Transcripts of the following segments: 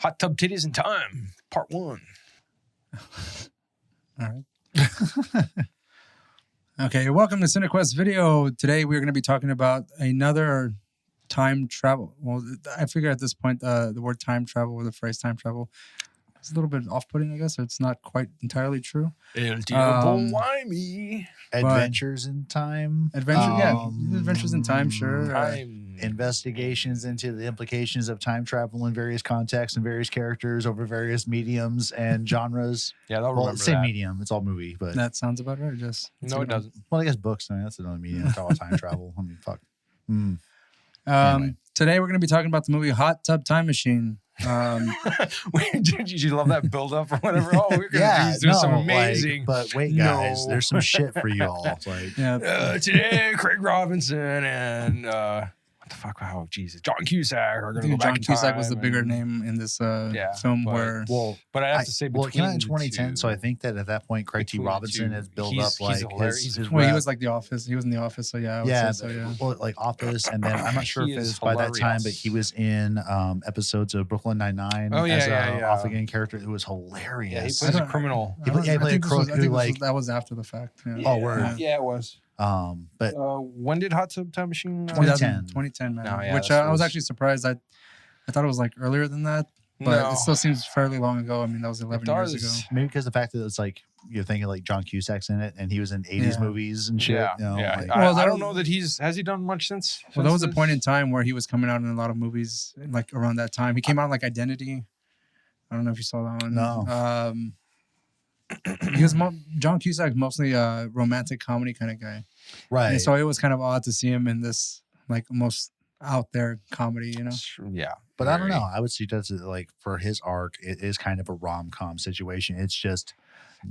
Hot Tub Titties in Time, Part 1. All right. Okay, welcome to Cinekuest video. Today we're going to be talking about another time travel. Well, I figure at this point the word time travel or the phrase time travel is a little bit off-putting, I guess, or it's not quite entirely true. Adventures in time. Adventures in time, sure. Investigations into the implications of time travel in various contexts and various characters over various mediums and genres. Yeah, they'll remember same that. medium. It's all movie, but That sounds about right. No, it doesn't. well, I guess books. I mean, that's another medium. It's all time travel. I mean, fuck. Anyway. Today we're going to be talking about the movie Hot Tub Time Machine. Did you love that build up or whatever? Oh, we're gonna do some amazing. But wait, guys, there's some shit for you all. Like, today, Craig Robinson and what the fuck? Oh, Jesus, John Cusack are gonna go back John in Cusack time was the bigger name in this film. But I have to say, well, it came out in 2010, so I think that at that point, Craig T. Robinson has built up like his well, he was like The Office. He was in The Office, so yeah, I would say so, yeah. Well, like Office, and then I'm not sure if it was by that time, but he was in episodes of Brooklyn Nine-Nine as a off-again character. It was hilarious. Yeah, he plays a criminal. He played a crook who like that was after the fact. Yeah. Oh, word. Yeah, it was. But when did Hot Tub Time Machine? 2010, man. No, yeah, which I was actually surprised. I thought it was like earlier than that, but it still seems fairly long ago. I mean, that was 11 years ago. Maybe because the fact that it's like you're thinking like John Cusack's in it, and he was in 80s movies and shit. Yeah, you know, yeah. Like, I don't know that has he done much since. Well, there was a point in time where he was coming out in a lot of movies, like around that time. He came out in like Identity. I don't know if you saw that one. No. He was John Cusack, mostly a romantic comedy kind of guy, right? And so it was kind of odd to see him in this like most out there comedy, you know? Yeah, but I don't know. I would suggest that like for his arc, it is kind of a rom-com situation. It's just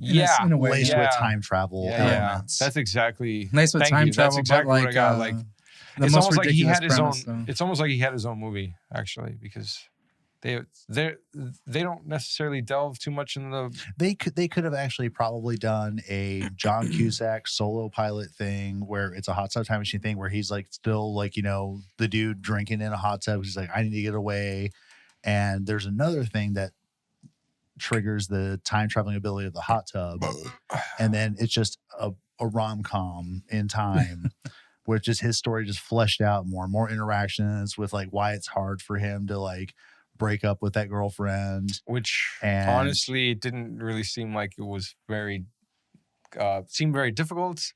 in a way, laced with time travel elements. That's exactly laced with time travel. That's exactly but what I got. Like it's almost like he had his premise, own. It's almost like he had his own movie actually, because they don't necessarily delve too much in the. They could have actually probably done a John Cusack solo pilot thing where it's a hot tub time machine thing where he's like still like, you know, the dude drinking in a hot tub. He's like, I need to get away. And there's another thing that triggers the time traveling ability of the hot tub, and then it's just a rom-com in time. Where just his story just fleshed out more interactions with like why it's hard for him to like break up with that girlfriend, which honestly it didn't really seem like it was seemed very difficult.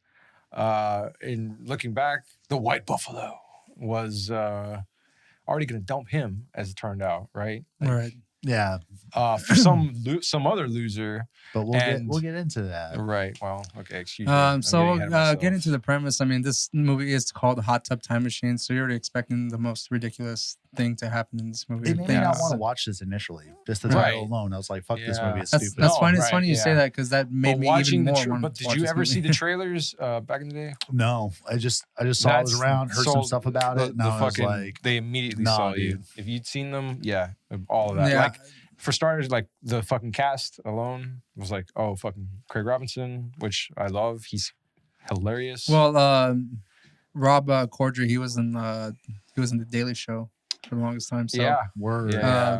In looking back, the White Buffalo was already going to dump him, as it turned out, right? Like, right. Yeah. For some other loser. But we'll get into that. Right. Well, okay. Excuse me. So get into the premise. I mean, this movie is called Hot Tub Time Machine, so you're already expecting the most ridiculous thing to happen in this movie. They made me not want to watch this initially. Just the title alone, I was like, "Fuck this movie! It's stupid." That's funny. It's funny you say that because that made me even more want to watch. But did you ever see the trailers back in the day? No, I just saw it was around, heard some stuff about it, and I was like, they immediately saw you. If you'd seen them, all of that. Yeah. Like for starters, like the fucking cast alone was like, oh, fucking Craig Robinson, which I love. He's hilarious. Well, Rob Corddry, he was in the Daily Show for the longest time. So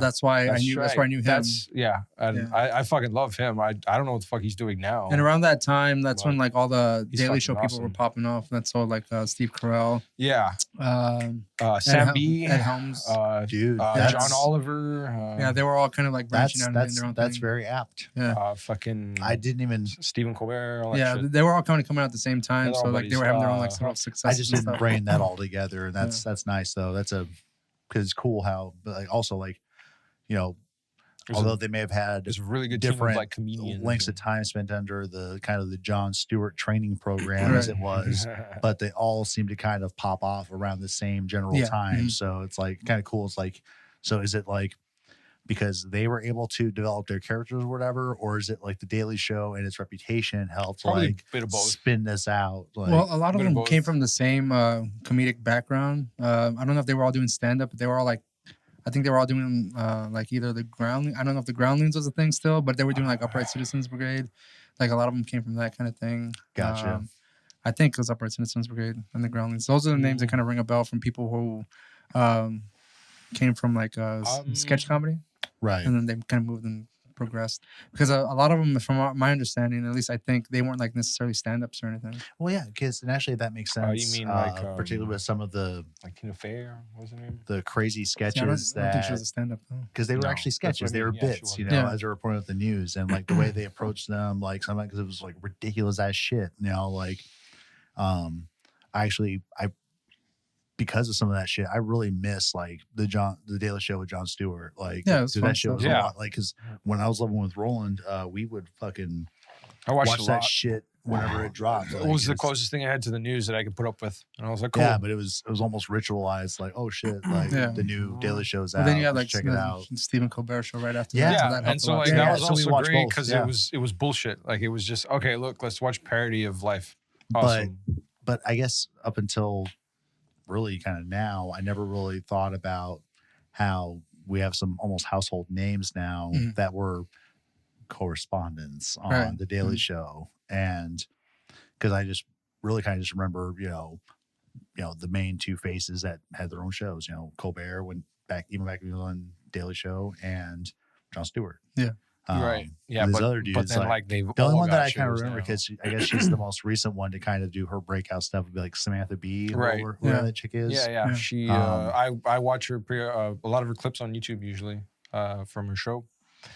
that's why I knew. Right. That's why I knew him. I fucking love him. I don't know what the fuck he's doing now. And around that time, that's when like all the Daily Show people were popping off. That's all like Steve Carell. Yeah. Sam B. Ed Helms. Dude. John Oliver. They were all kind of like branching out and doing their own thing. That's very apt. Yeah. I didn't even. Stephen Colbert. All that shit. They were all kind of coming out at the same time. So like they were having their own like sort of success. I just didn't brain that all together, and that's nice though. Because it's cool how, but like also like, you know, although they may have had a really good different team of, like, comedians lengths of time spent under the kind of the Jon Stewart training program as it was, but they all seem to kind of pop off around the same general time. Mm-hmm. So it's like kind of cool. It's like, so is it like because they were able to develop their characters or whatever, or is it like the Daily Show and its reputation helped like spin this out? Like, well, a lot of them came from the same comedic background. I don't know if they were all doing stand up, but they were all like, I think they were all doing like either the ground. I don't know if the Groundlings was a thing still, but they were doing like Upright Citizens Brigade. Like a lot of them came from that kind of thing. Gotcha. I think it was Upright Citizens Brigade and the Groundlings. Those are the names that kind of ring a bell from people who came from like sketch comedy. Right. and then they kind of moved and progressed because a lot of them, from my understanding, at least I think they weren't like necessarily stand-ups or anything. Well, yeah, because and actually that makes sense. You mean like particularly with some of the Tina Fey, what's her name? the crazy See, I sketches don't think she was that a stand-up though. because they were No, actually that's what I sketches, they were mean. Yeah, she bits, was. you know, Yeah. as they're reporting with the news, and like the way they approached them, like sometimes because it was like ridiculous as shit, you know, like I because of some of that shit, I really miss like the Daily Show with Jon Stewart. Like, Yeah, it was fun that shit was stuff. a Yeah. lot. Like, because when I was living with Roland, we would fucking I watched watch a that lot. shit whenever it dropped. It Like, was the it's- closest thing I had to the news that I could put up with, and I was like, cool. Yeah, but it was almost ritualized. Like, oh shit, like Yeah. the new Daily Show's But out. then you had let's like check it out. Stephen Colbert show right after Yeah. that. Yeah, that helped and a so lot. like Yeah, that yeah, was so we also watched great both, because yeah. it was bullshit. Like it was just okay. Look, let's watch parody of life. But Awesome. but I guess up until really kind of now, I never really thought about how we have some almost household names now Mhm. that were correspondents on Right. the Daily Mhm. Show, and because I just really kind of just remember, you know, the main two faces that had their own shows. You know, Colbert went back when he was on Daily Show, and Jon Stewart. Yeah. Right. Yeah, these but other dudes, but then like they've the only all one that got I kind of shows remember now. because I guess she's the most recent one to kind of do her breakout stuff would be like Samantha Bee, Right. whoever Yeah. that chick is. Yeah, yeah. Yeah. She, I watch her a lot of her clips on YouTube usually from her show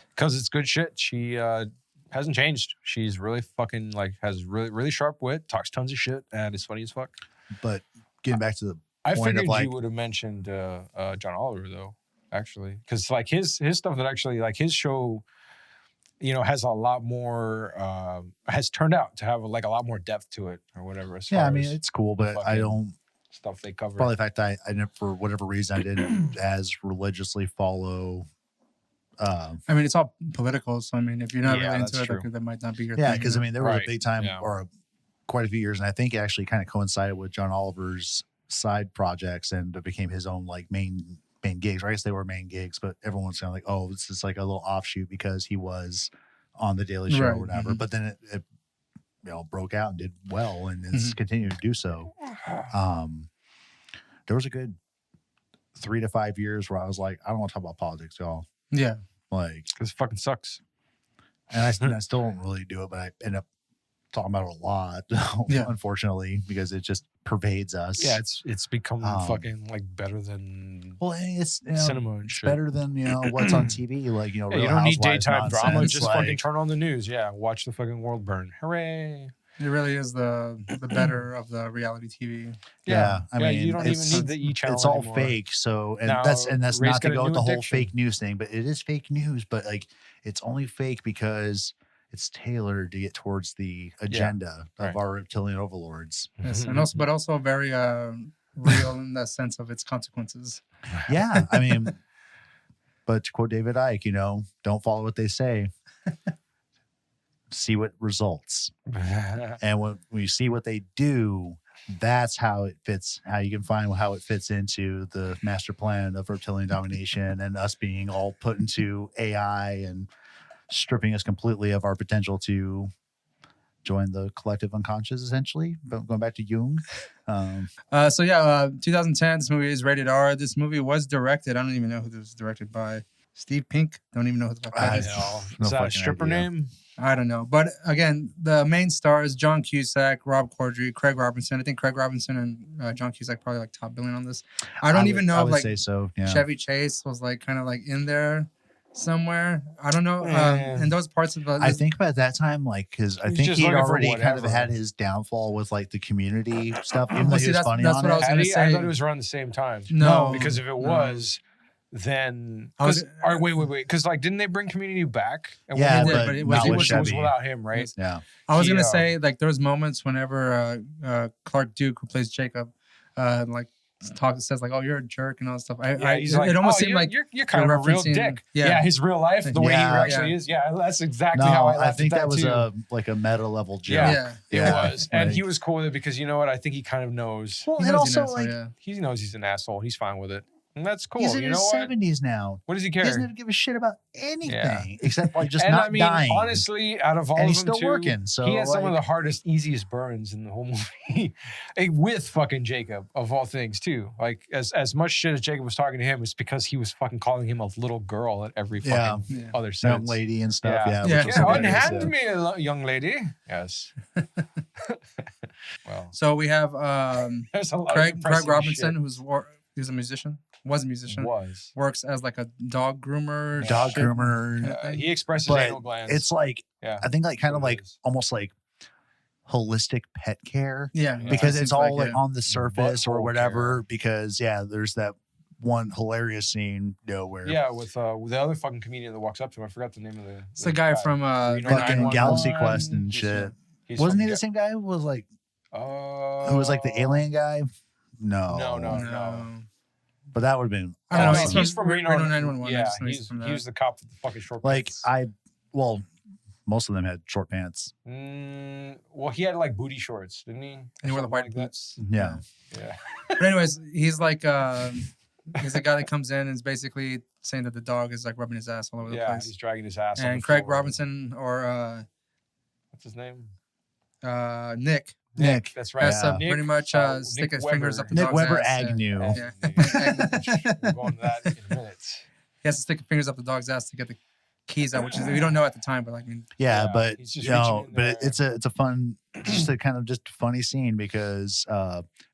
because it's good shit. She hasn't changed. She's really fucking like has really sharp wit, talks tons of shit, and is funny as fuck. But getting back to the I point figured of like, you would have mentioned John Oliver though, actually, because like his stuff that actually like his show, you know, has a lot more has turned out to have like a lot more depth to it or whatever. As yeah, far I mean as it's cool, but I fucking don't. stuff they cover. Probably the fact that I never, for whatever reason, I didn't as religiously follow. I mean, it's all political, so I mean, if you're not Yeah, really that's into it, true. like, that might not be your Yeah, thing. because I mean, there was Right, a big time yeah. or quite a few years, and I think it actually kind of coincided with John Oliver's side projects, and it became his own like main gigs. Or I guess they were main gigs, but everyone's kind of like, oh, this is like a little offshoot because he was on the Daily Show Right, or whatever. mhm. But then it broke out and did well, and it's Mhm. continued to do so. There was a good 3 to 5 years where I was like, I don't want to talk about politics, y'all. Yeah. Like, because it fucking sucks. and I still don't really do it, but I end up talking about it a lot, Yeah. unfortunately, because it just pervades us. Yeah, it's become Um, fucking like better than well, and it's cinema and it's shit. better than what's on TV. Like Yeah, Real you don't need Housewives daytime drama. nonsense, Just like, fucking turn on the news. Yeah, watch the fucking world burn. Hooray! It really is the better of the reality TV. Yeah, I mean, you don't even it's- need the E channel. It's all anymore. fake. So, and Now, that's Ray's not to got a go with new the whole addiction. fake news thing, but it is fake news. But like, it's only fake because it's tailored to get towards the agenda of right. our reptilian overlords. Yes, and also, but also very real in the sense of its consequences. Yeah, I mean, but to quote David Icke, don't follow what they say. See what results. And when you see what they do, that's how it fits, how you can find how it fits into the master plan of reptilian domination and us being all put into AI and stripping us completely of our potential to join the collective unconscious, essentially. But going back to Jung. 2010, this movie is rated R. This movie was directed, I don't even know who this was directed by. Steve Pink? Don't even know who the fuck that I is. know. No, No is that a fucking stripper idea. name? I don't know. But again, the main stars, John Cusack, Rob Corddry, Craig Robinson. I think Craig Robinson and John Cusack probably like top billing on this. I don't even know I if would like say so. Yeah. Chevy Chase was like kind of like in there somewhere. I don't know. Yeah. And those parts of I think by that time, like, because I He's think just he'd looking for already kind of whatever. had his downfall with like the community stuff, even though Well, he see, was that's- funny that's on what I it. was gonna I say- thought it was around the same time. No. Because if it was, then I was- wait. Because like, didn't they bring Community back? And Yeah, when did, they were- but it not was- with it was Chevy. without him, right? Yes. Yeah. I was He, gonna say like there was moments whenever Clark Duke, who plays Jacob, like says like, "Oh, you're a jerk" and all that stuff. He's like, it almost oh, seemed like you're kind of a real referencing- dick. yeah. Yeah, his real life, the way he Yeah. actually is. Yeah, that's exactly No, how I I left think it that was too. a meta level joke. Yeah. yeah. It was, and like- he was cool with it because you know what? I think he kind of knows. Well, He and knows he's also an asshole, like, yeah. He knows he's an asshole. He's fine with it. And that's cool. He's in you his know what? 70s now. What does he He care? doesn't give a shit about anything except like just and not I mean, dying. honestly, out of all And of he's them still too, working. So he has some of like, the hardest, easiest burns in the whole movie. With fucking Jacob, of all things, too. Like, as much shit as Jacob was talking to him, it's because he was fucking calling him a little girl at every fucking other young sense. lady and stuff. Yeah. Yeah. Yeah. Which was Unhand hilarious, me, young lady. Yes. Well, So we have there's a lot Craig of depressing Robinson, shit. who's a musician. Was a musician. Was. Works as like a dog groomer. Dog shit groomer. kind of thing. He expresses But anal glands. it's like, I think like kind of like almost like holistic pet care. Yeah. Because it it's seems all like, like on the surface or Butthole whatever. care. Because there's that one hilarious scene, where with the other fucking comedian that walks up to him. I forgot the name of the. It's the guy from fucking 911. Galaxy Quest and shit. Wasn't he the same guy who was like who was like the alien guy? No. But that would have been I don't know. awesome. He's from Reno 911. I Yeah, just know he's from he was that. the cop with the fucking short like pants. most of them had short pants. Well, he had like booty shorts, didn't he? And he wore the Something white like that. boots. Yeah. Yeah. But anyways, he's like he's the guy that comes in and is basically saying that the dog is like rubbing his ass all over the Yeah, place. he's dragging his ass. on And the Craig floor. Robinson or What's his name? Nick Nick. That's right. has to Nick, pretty much stick Nick his fingers Weber. up the Nick dog's Weber ass. Agnew. Yeah. We'll go into that in a minute. He has to stick his fingers up the dog's ass to get the keys out, which is we don't know at the time, but like Yeah, Yeah, but he's just you know, reaching in but there. it's a fun, just a kind of just funny scene because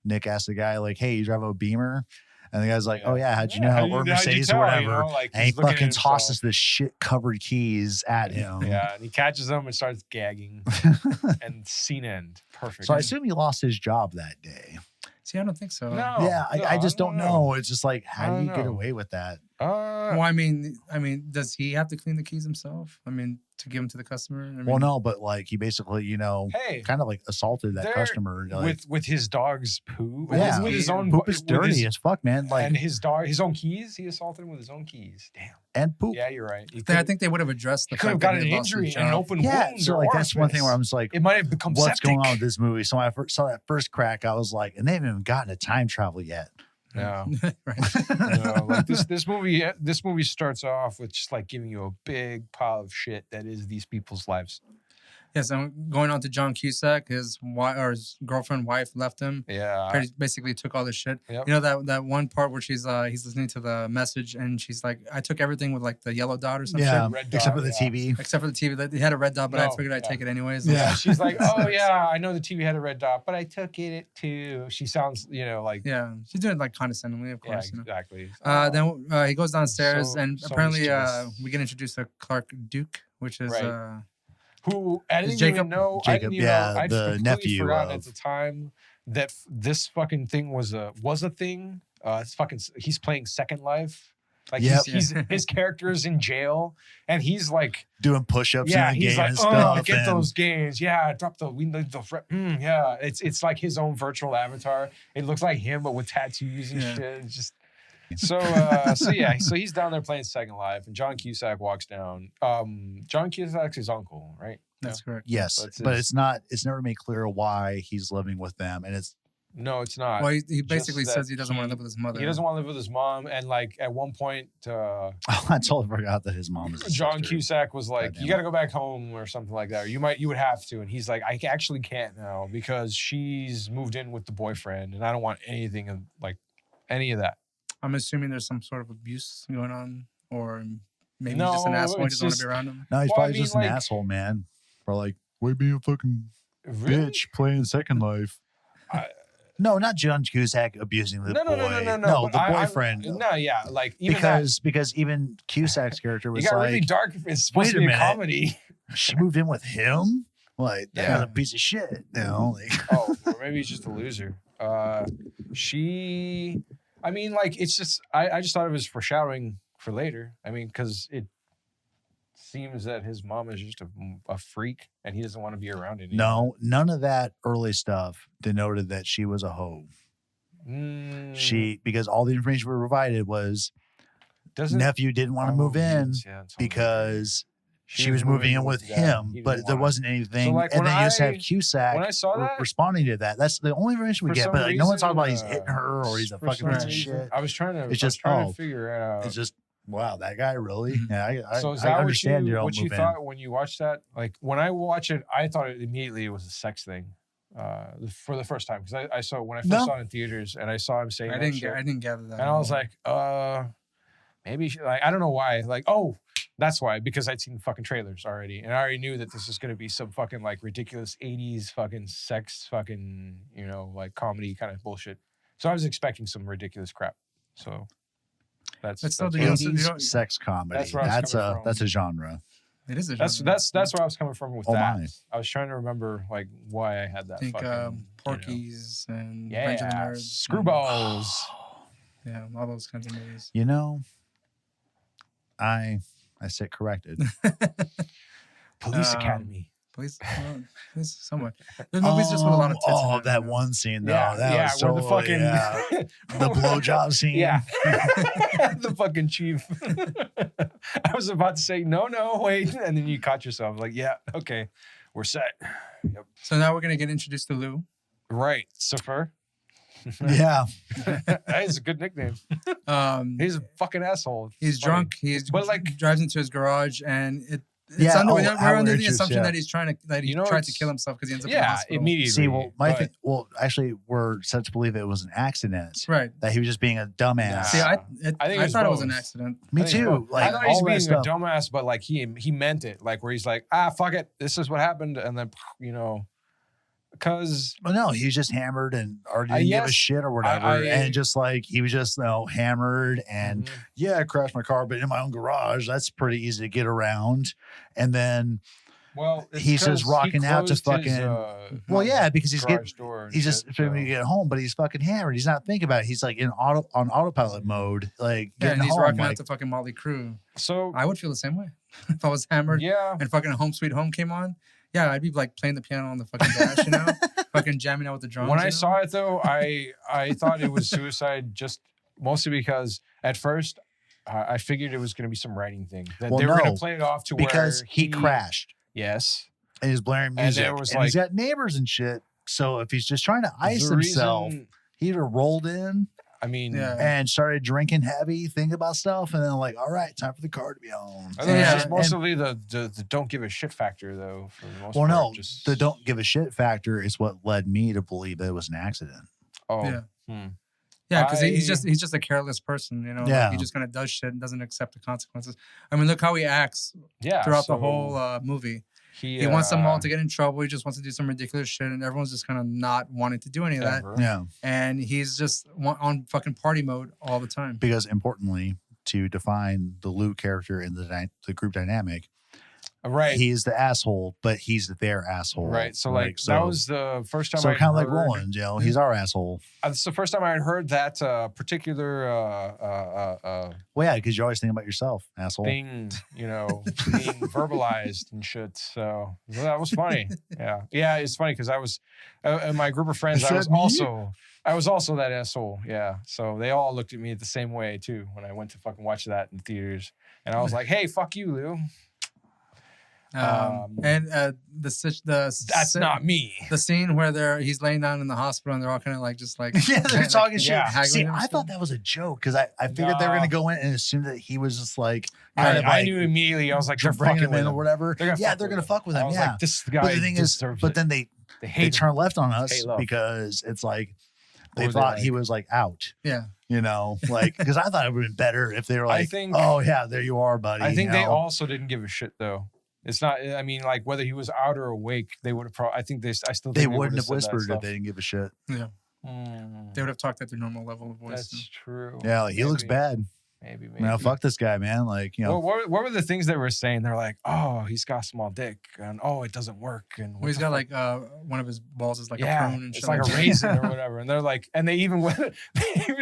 Nick asked the guy like, "Hey, you drive a Beamer?" And the guy's like, "Oh yeah, how'd you know?" Or how'd you Mercedes tell, or you whatever. know, like, And he he's looking at fucking himself. tosses the shit covered keys at him. Yeah, and he catches them and starts gagging, and scene end. Perfect. So I assume he lost his job that day. see, I don't think so. no, Yeah, no, I just don't know. It's just like, I how do don't you get know. away with that? Well, I mean, does he have to clean the keys himself? I mean, to give them to the customer? I mean, Well, no, but like he basically, Hey, kind of like assaulted that there- customer. Like, with his dog's poo, yeah, with his own poop is with dirty his- as fuck, man. Like, and his own keys. He assaulted him with his own keys. Damn. and poop. Yeah, you're right. I think they would have addressed the he could have fact that got an he lost his injury and an job. open Yeah, wound. so or like that's one thing where I'm orifice. just like, It might have become what's septic. going on with this movie? So when I first saw that first crack, I was like, and they haven't even gotten to time travel yet. No. Right. No, like this movie starts off with just like giving you a big pile of shit that is these people's lives. Yes, I'm going on to John Cusack. His wife or his girlfriend, wife left him. Yeah. Basically took all this shit. Yep. You know that one part where he's listening to the message and she's like, I took everything with like the yellow dot or some Yeah, shit. Red except dot, for the yeah. TV. Except for the TV. They had a red dot, but I No, figured I'd yeah. take it anyways. Yeah. She's like, oh yeah, I know the TV had a red dot, but I took it too. She sounds, like Yeah. She's doing it like condescendingly, of yeah, course. You know. exactly. Then he goes downstairs So- and so apparently mischievous. we get introduced to Clark Duke, which is Right. Who I didn't Jacob? even know. I Jacob, didn't even yeah, know. I the completely nephew forgot of- at the time that this fucking thing was a thing. He's playing Second Life. Like Yep. he's his character is in jail and he's like, Doing push-ups yeah, in the he's game like, and oh, stuff. get and those games. Yeah, drop the window. Yeah, it's like his own virtual avatar. It looks like him, but with tattoos and Yeah. shit. It's just so he's down there playing Second Life, and John Cusack walks down. John Cusack's his uncle, right? that's correct. yes, That's but his- it's never made clear why he's living with them, and it's No, it's not. Well, he basically Just says that he doesn't want to live with his mother. He doesn't want to live with his mom, and like at one point, I totally forgot that his mom is his John sister. Cusack was like, Goddamn "You got to go back home or something like that, or you would have to." And he's like, "I actually can't now because she's moved in with the boyfriend, and I don't want anything of like any of that." I'm assuming there's some sort of abuse going on, or maybe No, he's just an asshole. He it's doesn't want just- to be around him. No, he's Well, I probably mean, just an like- asshole, man. Or like, why being a fucking Really? bitch playing Second Life? No, not John Cusack abusing the No, boy. no. The boyfriend. No, yeah, like even that, because even Cusack's character you was got like, really dark. It's supposed wait to a be a minute. comedy. she moved in with him. Like, that Yeah. a piece of shit. You know, like, Oh, or maybe he's just a loser. I mean, like, it's just, I just thought it was foreshadowing for later. I mean, because it seems that his mom is just a freak and he doesn't want to be around it. no, none of that early stuff denoted that she was a hoe. Because all the information we provided was doesn't nephew didn't want to move in because she was moving in with him, He didn't but there want it. wasn't anything. like, and when then you just have I Cusack saw that, responding to that. That's the only information we for get. some But like, no one's talking about he's reason, hitting her or he's a for fucking some piece of reason, shit. I was trying to, It's just to figure it out. It's just wow, that guy really. Mhm. Yeah, I So is I that understand what you move in. thought when you watched that? Like when I watched it, I thought it immediately was a sex thing. For the first time, because I saw when I first saw it in theaters and I saw him saying I that shit, didn't gather that. and I was like, maybe like I don't know why. Like, oh, that's why, because I'd seen fucking trailers already, and I already knew that this was gonna be some fucking like ridiculous '80s fucking sex fucking like comedy kind of bullshit. So I was expecting some ridiculous crap. So that's still, that's you where- also- 80s sex comedy. That's where I was coming from. That's a genre. it is a that's genre. that's where I was coming from with Oh, that. my. I was trying to remember like why I had that. I think fucking, Porky's and yeah, Revenge of the Nerds, Screwballs. yeah, all those kinds of movies. You know, I sit corrected. Police Um, Academy. Please, somewhat. The movie's just with a lot of tits. in it, that you know? one scene though. Yeah, that was so where the fucking the blowjob scene. Yeah, the fucking chief. I was about to say no, wait, and then you caught yourself like, yeah, okay, we're set. Yep. So now we're gonna get introduced to Lou. Right, Suffer. Yeah. That is a good nickname. He's a fucking asshole. He's Funny. drunk. But, like- drives into his garage, and it's Yeah, under, oh, we're how under the interest, assumption yeah. that he's trying to he You know, tried to it's- kill himself because he ends up in the Yeah, hospital. immediately. See, well, but- actually, we're set to believe it was an accident. Right. That he was just being a dumbass. Nah. See, I think it I was thought it was an both. accident. Me I think too. it's- Like I thought he was all that being a stuff. dumbass, but like he meant it. Like where he's like, fuck it, this is what happened, and then because Well, no, he was just hammered and already didn't give a yes, shit or whatever, and just like he was just hammered and yeah, I crashed my car, but in my own garage, that's pretty easy to get around. And then well, it's he's just 'cause rocking he out to closed his, fucking. Well, yeah, because he's garage door and he's just shit, trying to so- get home, but he's fucking hammered. He's not thinking about it. He's like on autopilot mode, like Yeah, getting and he's home. rocking Like, out to fucking Motley Crue. So I would feel the same way if I was hammered yeah, and fucking Home Sweet Home came on. Yeah, I'd be like playing the piano on the fucking dash, fucking jamming out with the drums. when I saw it though, I thought it was suicide just mostly because at first I figured it was going to be some writing thing that Well, they were going no, to play it off to because where he crashed Yes, and he's blaring And music, there and, was, he's like- got neighbors and shit. So if he's just trying to ice The himself, reason- he'd have rolled in I mean, Yeah. and started drinking heavy, thinking about stuff, and then like, all right, time for the car to be on. I think Yeah, it's just mostly the don't give a shit factor though. For the most Well, part, no, just, the don't give a shit factor is what led me to believe that it was an accident. Oh, Yeah. hmm. Yeah, because he's I- just a careless person, like, Yeah. he just kind of does shit and doesn't accept the consequences. I mean, look how he acts Yeah. throughout the so whole movie. he He wants them all to get in trouble. He just wants to do some ridiculous shit, and everyone's just kind of not wanting to do any of that. ever. Yeah, And he's just on fucking party mode all the time. because importantly, to define the Lou character in the group dynamic, Right. he's the asshole, but he's their asshole. Right. So like that was the first time. so I kind of like heard- Roland, he's our asshole. It's the first time I had heard that particular Well, yeah, because you always think about yourself, asshole. thing, being verbalized and shit. So that was funny. Yeah. It's funny because I was in my group of friends. Is I was that me? also that asshole. Yeah. So they all looked at me the same way too when I went to fucking watch that in theaters, and I was like, "Hey, fuck you, Lou." And That's not me. the scene where he's laying down in the hospital and they're all kind of like just like Yeah, they're like, talking shit. yeah, See, haggling and I stuff. thought that was a joke because I figured they were No. going to go in and assume that he was just like, I kind of like knew immediately. I was like, they're bringing fucking him with in or him. whatever. They're gonna Yeah, fuck they're with going to him. fuck with I him. was Yeah. like, this guy But the thing is, deserves but it. then They they hate him. turn left on us Hate love. because it's like they Or they thought like- he was like out, yeah. like because I thought it would have been better if they were I like, think- oh yeah, there you are, buddy. I think you they know? also didn't give a shit though. It's not. I mean, like whether he was out or awake, they would have. I think I still. they think wouldn't have said that whispered if stuff. they didn't give a shit. Yeah. Mm, They would have talked at their normal level of voice. that's true. Yeah, like, he looks Maybe. bad. Maybe. Now fuck this guy, man. Like Well, what were the things they were saying? They're like, oh, he's got a small dick, and oh, it doesn't work, and Well, he's got like one of his balls is like a prune and shit. it's like a that. raisin or whatever. And they're like, and they even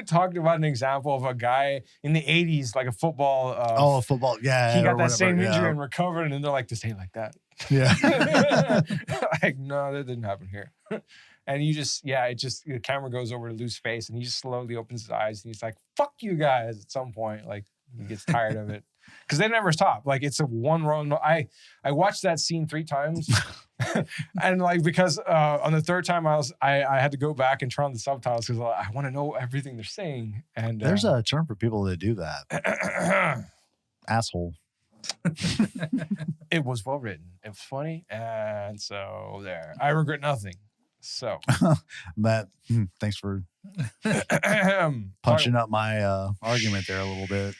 talked about an example of a guy in the '80s, like a football. football. Yeah, he or got that whatever, same injury yeah. and recovered, and they're like, this ain't like that. Yeah. Like, no, that didn't happen here. And the camera goes over to Lou's face, and he just slowly opens his eyes, and he's like, "Fuck you guys!" At some point, like he gets tired of it. because they never stop. Like it's a one run. I watched that scene 3 times, and like because on the 3rd time I had to go back and turn on the subtitles because I want to know everything they're saying. And There's a term for people that do that. Asshole. It was well written. It was funny, and so there. I regret nothing. So, Matt, thanks for punching up my argument there a little bit.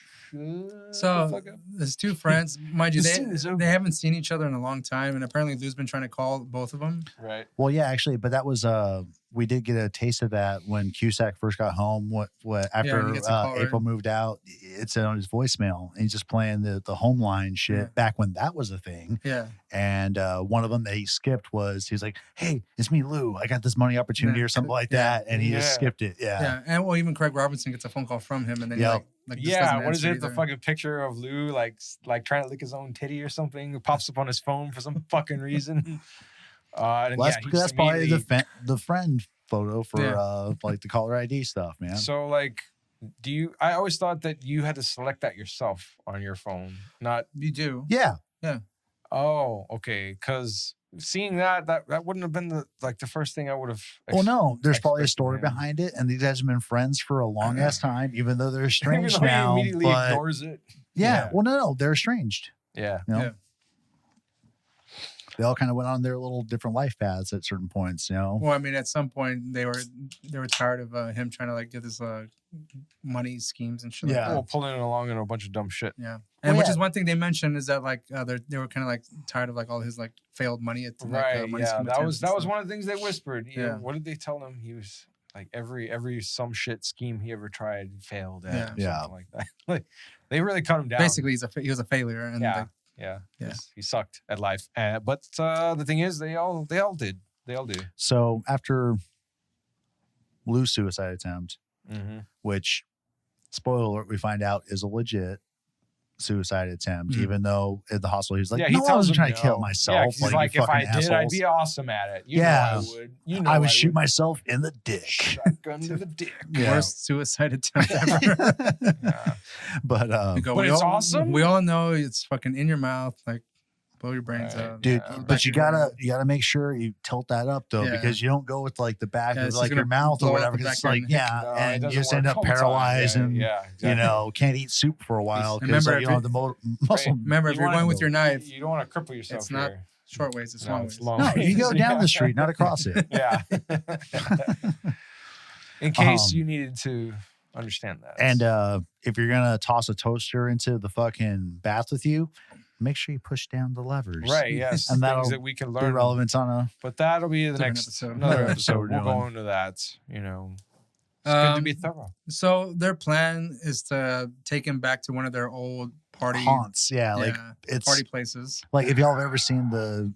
So there's 2 friends, mind you, they haven't seen each other in a long time, and apparently Lou's been trying to call both of them. Right. Well, yeah, actually, but that was we did get a taste of that when Cusack first got home. What after April moved out, it's on his voicemail, and he's just playing the home line shit back when that was a thing. Yeah. And one of them that he skipped was he was like, "Hey, it's me, Lou. I got this money opportunity or something like that," and he just skipped it. Yeah. Yeah, and well, even Craig Robinson gets a phone call from him, and then what is it? The fucking picture of Lou like trying to lick his own titty or something. It pops up on his phone for some fucking reason. That's probably the friend photo for like the caller ID stuff, man. So like, I always thought that you had to select that yourself on your phone. Not you do. Yeah. Oh, okay. Because seeing that wouldn't have been the first thing I would have. Well, no, there's probably a story behind it, and these guys have been friends for a long ass time, even though they're estranged now. He immediately ignores it. Yeah. Well, no, they're estranged. Yeah. You know? They all kind of went on their little different life paths at certain points, you know. Well, I mean, at some point they were tired of him trying to like get this money schemes and shit. Yeah. Like that. Well, pulling it along in a bunch of dumb shit. Yeah. And which is one thing they mentioned is that like they were kind of like tired of like all his like failed money at right. Money yeah. That was one of the things they whispered. You know, what did they tell him? He was like every some shit scheme he ever tried failed at. Yeah. Something like that. Like they really cut him down. Basically, he was a failure. And yeah. He sucked at life. But the thing is, they all did. They all do. So after Lou's suicide attempt, which, spoiler alert, we find out is a legit suicide attempt, even though at the hospital he's like, he I wasn't trying to kill myself. Yeah, he's like if I did, I'd be awesome at it. You know I would. I would shoot myself in the dick. Shotgun to the dick. Worst suicide attempt ever. But it's awesome. We all know it's fucking in your mouth, like blow your brains out, dude. But you gotta make sure you tilt that up though, because you don't go with like the back of like your mouth or whatever, because it's like and you just end up paralyzed and you know can't eat soup for a while because you don't have the muscle. Remember, if you're going with your knife, you don't want to cripple yourself. It's not short ways; it's long ways. No, you go down the street, not across it. Yeah. In case you needed to understand that. And if you're gonna toss a toaster into the fucking bath with you, make sure you push down the levers. Right, yes. And things that we can learn. Be relevant on a... But that'll be the next another episode. We'll go into that, you know. It's good to be thorough. So their plan is to take him back to one of their old party haunts. Yeah, like it's party places. Like if y'all have ever seen the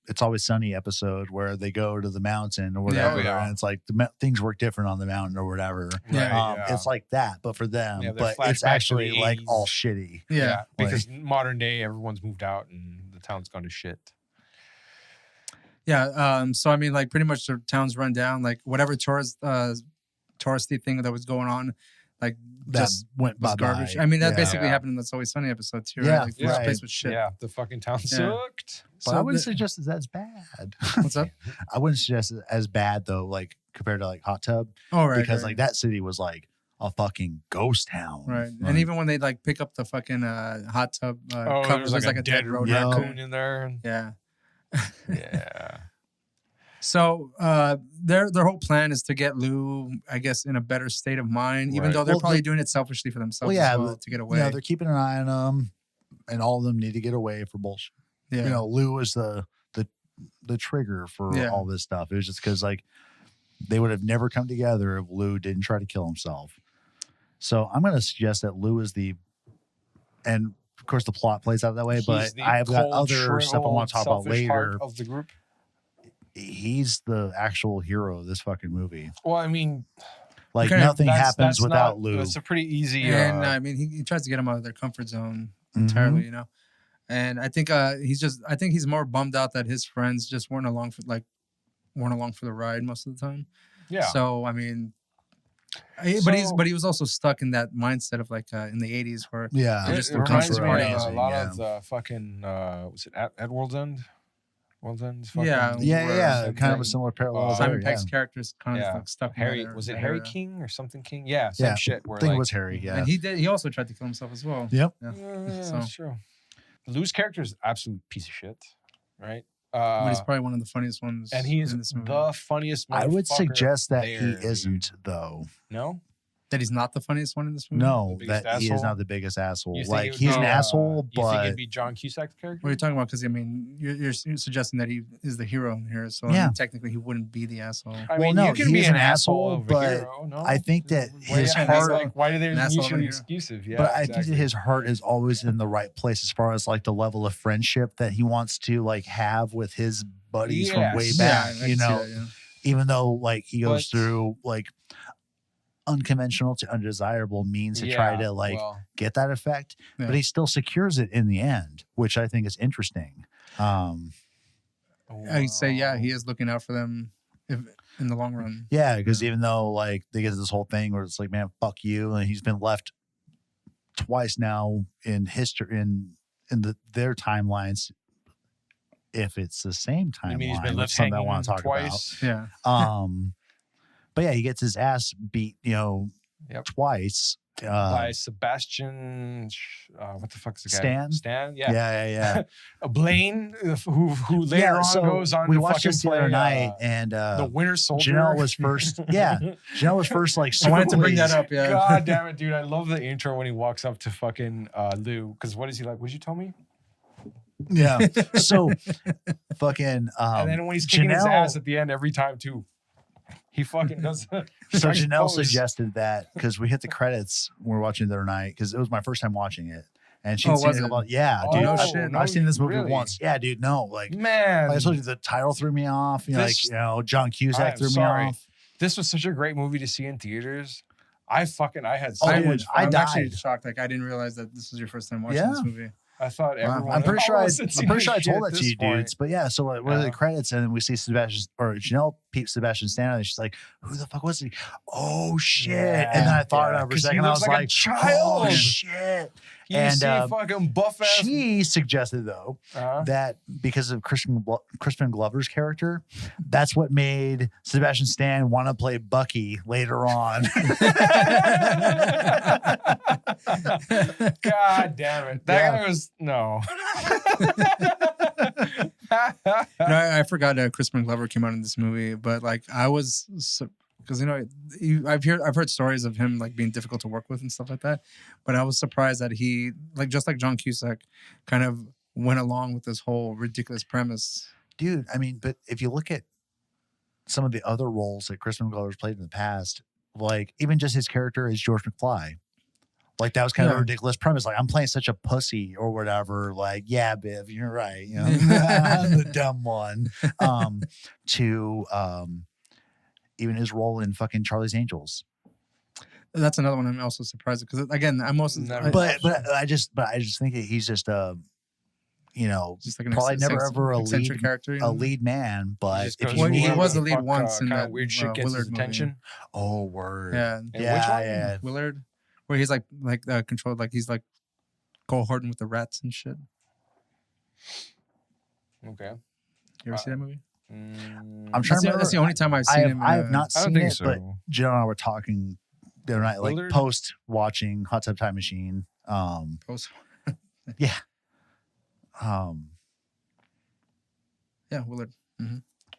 It's Always Sunny episode where they go to the mountain or whatever, and it's like things work different on the mountain or whatever. It's like that, but for them, but it's actually like all shitty. Yeah, because modern day, everyone's moved out and the town's gone to shit. Yeah, so I mean, like pretty much the town's run down. Like whatever touristy thing that was going on, like that just went by garbage. I mean, that basically happened in the It's Always Sunny episode too. Yeah, right? Like, this place was shit. Yeah, the fucking town sucked. But I wouldn't suggest it's as bad. What's up? I wouldn't suggest it as bad though, like compared to like Hot Tub. Oh, right. Because like that city was like a fucking ghost town. Right. And even when they like pick up the fucking hot tub covers, there's like a dead road raccoon in there. Yeah. Yeah. So their whole plan is to get Lou, I guess, in a better state of mind, even though they're probably doing it selfishly for themselves as well to get away. Yeah, they're keeping an eye on them, and all of them need to get away for bullshit. Yeah. You know, Lou was the trigger for all this stuff. It was just because like they would have never come together if Lou didn't try to kill himself. So I'm going to suggest that Lou is and of course the plot plays out that way, but I've got other stuff I want to talk about later. Of the group. He's the actual hero of this fucking movie. Well, I mean, like nothing happens without Lou. It's a pretty easy. And I mean, he tries to get him out of their comfort zone entirely, you know. And I think he's more bummed out that his friends just weren't along for the ride most of the time. Yeah. So I mean, But he was also stuck in that mindset of like in the 80s where Yeah. Just It the reminds me country of a amazing, lot yeah. of the fucking was it at World's End? World's End's Yeah, fucking Yeah. where Kind of a they- similar parallels Simon there. Pegg's character is kind of like stuck in Harry that, was it that Harry area. King or something King? Yeah, same shit. I Where think like, it was Harry. Yeah. And he also tried to kill himself as well. Yep. Yeah. yeah, So- that's true. Lou's character is an absolute piece of shit, right? But he's probably one of the funniest ones. And he's in this movie. the funniest. I would motherfucker suggest that there, he dude. isn't, though. No, That he's not the funniest one in this movie. No, biggest that he is asshole? not the biggest asshole. You think Like it would he's be, an asshole, you think but it'd be John Cusack's character? What are you talking about? Because I mean, you're suggesting that he is the hero in here, so I Yeah. mean, technically he wouldn't be the asshole. I Well, mean, no, you can he be is an an asshole asshole, of a but hero. No, I think that Why- his yeah, that's heart. like, why do they An asshole mutually here. exclusive? Yeah, But I exactly. think that his heart is always in the right place as far as like the level of friendship that he wants to like have with his buddies from way Yes. back. I You can see know, that, yeah. even though like he goes But- through like unconventional to undesirable means to try to like well, get that effect, Yeah. but he still secures it in the end, which I think is interesting. I'd say, yeah, he is looking out for them in the long run. Yeah, because even though like they get this whole thing where it's like, man, fuck you, and he's been left twice now in history in their timelines. If it's the same You mean he's timeline, been which left is something I hanging want to talk twice? Yeah. about. But yeah, he gets his ass beat, Yep. twice. By Sebastian, what the fuck is the guy? Stan? Yeah. Yeah. Blaine, who later on goes on we to watched fucking this the play other night, and the Winter Soldier. Janelle was first. Yeah, Janelle was first. Like, I wanted to bring that pleased. up. Yeah. God damn it, dude! I love the intro when he walks up to fucking Lou. Because what is he like? What'd you tell me? Yeah. So, fucking. And then when he's kicking his Janelle- ass at the end every time too, he fucking does. So Like Janelle pose. suggested that because we hit the credits when we were watching it the other night because it was my first time watching it, and she'd Oh, seen was it. it? About, yeah, Oh, dude. no I've, shit. I've seen this movie Really? once. Yeah, dude. No, like Man, I told you, the title threw me off. This- John Cusack I'm threw sorry. me off. this was such a great movie to see in theaters. I had so Oh, I'm, dude, much I fun. I'm actually died. shocked. Like I didn't realize that this was your first time watching Yeah. this movie. I thought everyone. I'm pretty sure else had seen this shit told at that to this you, point. dudes. But yeah, so like, we're in the credits and we see Janelle peeps Sebastian Stan, and she's like, "Who the fuck was he? Oh shit!" Yeah, and then I thought yeah, about it for a 'cause he second. I looks was like a like, child. "Oh shit!" You And, see fucking buff ass. She suggested though that because of Crispin Glover's character, that's what made Sebastian Stan want to play Bucky later on. God damn it! That guy was no. I forgot Crispin Glover came out in this movie, but like I was because I've heard stories of him like being difficult to work with and stuff like that, but I was surprised that he just like John Cusack kind of went along with this whole ridiculous premise. Dude, I mean, but if you look at some of the other roles that Crispin Glover's played in the past, like even just his character as George McFly. Like that was kind of a ridiculous premise. Like I'm playing such a pussy or whatever. Like, yeah, Biv, you're right. You know, I'm the dumb one. To even his role in fucking Charlie's Angels. That's another one I'm also surprised because again I'm also But I just think that he's just just like an probably never ever a eccentric lead character. a lead man. But if Well, you he need- was the lead once in kind that of weird shit gets Willard his movie. attention. oh word, Yeah, And yeah, which one? yeah. Willard, where he's like controlled, like he's like cohorting with the rats and shit. Okay. You ever see that movie? I'm trying to remember. That's the only time I've seen him. I have not I don't seen think it, so. but Jill and I were talking the other night, like Willard? post watching Hot Tub Time Machine. Post. Yeah. Yeah, Willard.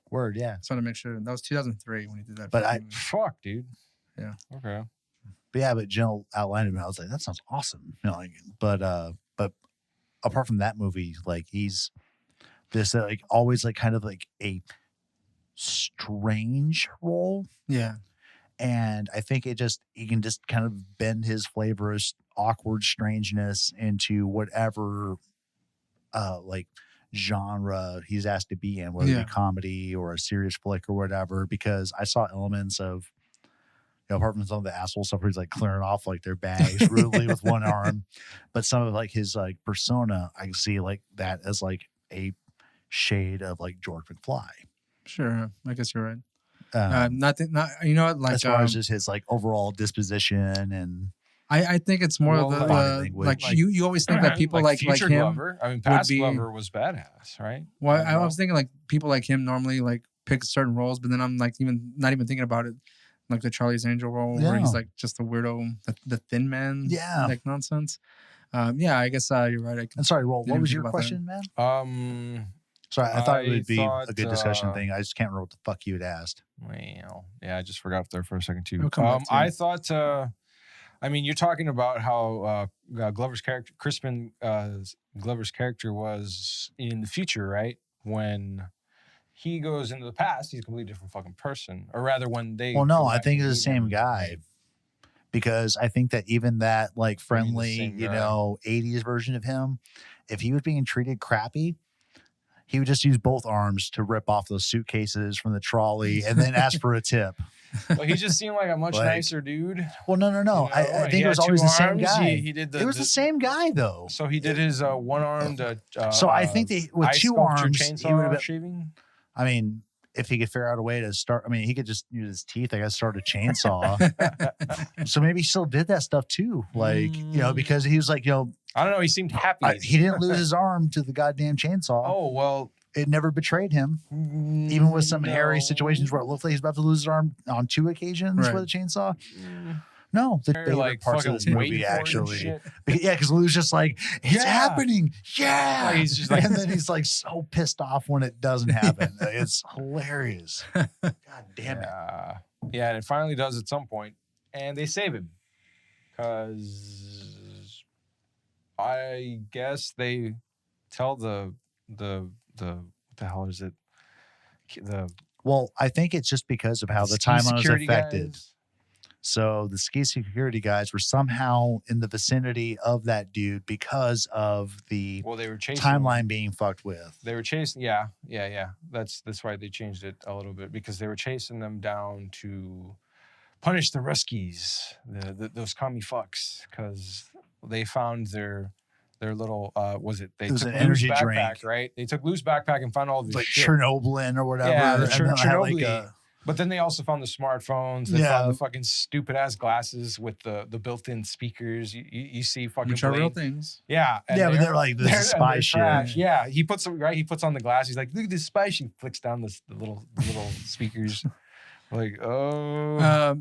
Word, yeah. Just want to make sure that was 2003 when he did that. But fucking movie. Fuck, dude. Yeah. Okay. But yeah, but Jill outlined it and I was like, that sounds awesome. But apart from that movie, like he's this like always like kind of like a strange role. Yeah. And I think he can just kind of bend his flavorous awkward strangeness into whatever like genre he's asked to be in, whether it be comedy or a serious flick or whatever, because I saw elements of, apart from some of the asshole stuff where he's like clearing off like their bags rudely with one arm, but some of like his like persona, I see like that as like a shade of like George McFly. Sure. I guess you're right. Nothing. Not you know what, like as far as just his like overall disposition and I think it's more Well, of body the language. like you always think that people like future him. Glover. I mean, past be- Glover was badass, right? Well, I was thinking like people like him normally like pick certain roles, but then I'm like not even thinking about it, like the Charlie's Angel role where he's like just a weirdo, the thin man, like nonsense. Yeah, I guess you're right. I'm sorry, Roll. What was your question, man? Sorry, I thought it would be a good discussion thing. I just can't remember what the fuck you had asked. Well, yeah, I just forgot up there for a second too. I thought. I mean, you're talking about how Glover's character, Crispin Glover's character, was in the future, right? When he goes into the past, he's a completely different fucking person. Or rather, when they. Well, no, I think it's the same guy. Because I think that even that like friendly, 80s version of him, if he was being treated crappy, he would just use both arms to rip off those suitcases from the trolley and then ask for a tip. Well, he just seemed like a much nicer dude. Well, no. I think it was always the same guy. He did it was the same guy, though. So he did his one-armed. So I think that with two arms, chainsaw he would have been shaving. I mean, if he could figure out a way to start, I mean, he could just use his teeth. I guess start a chainsaw. So maybe he still did that stuff too, like because he was like, I don't know. He seemed happy. He didn't lose his arm to the goddamn chainsaw. Oh well. It never betrayed him, even with some hairy situations where it looked like he's about to lose his arm on 2 occasions with a chainsaw. No, the favorite like parts of this movie actually, because Lou's just like, it's happening, he's just like, and then he's like so pissed off when it doesn't happen. It's hilarious. God damn it. Yeah, and it finally does at some point, and they save him because I guess they tell the what the hell is it? Well, I think it's just because of how the timeline was affected. Guys. So the ski security guys were somehow in the vicinity of that dude because of the they were chasing timeline being fucked with. They were chasing, yeah. That's why they changed it a little bit, because they were chasing them down to punish the Ruskies, those commie fucks, because they found their little they took an Lou's energy backpack, drink, right? They took Lou's backpack and found all this like shit. Chernobyl or whatever. Yeah, the and Chernobyl. But then they also found the smartphones. They found the fucking stupid ass glasses with the built-in speakers. You see fucking which are real things. Yeah, but they're like this is spy shit. Yeah, he puts on the glass. He's like, look at this spy. He flicks down the little speakers. Like, oh.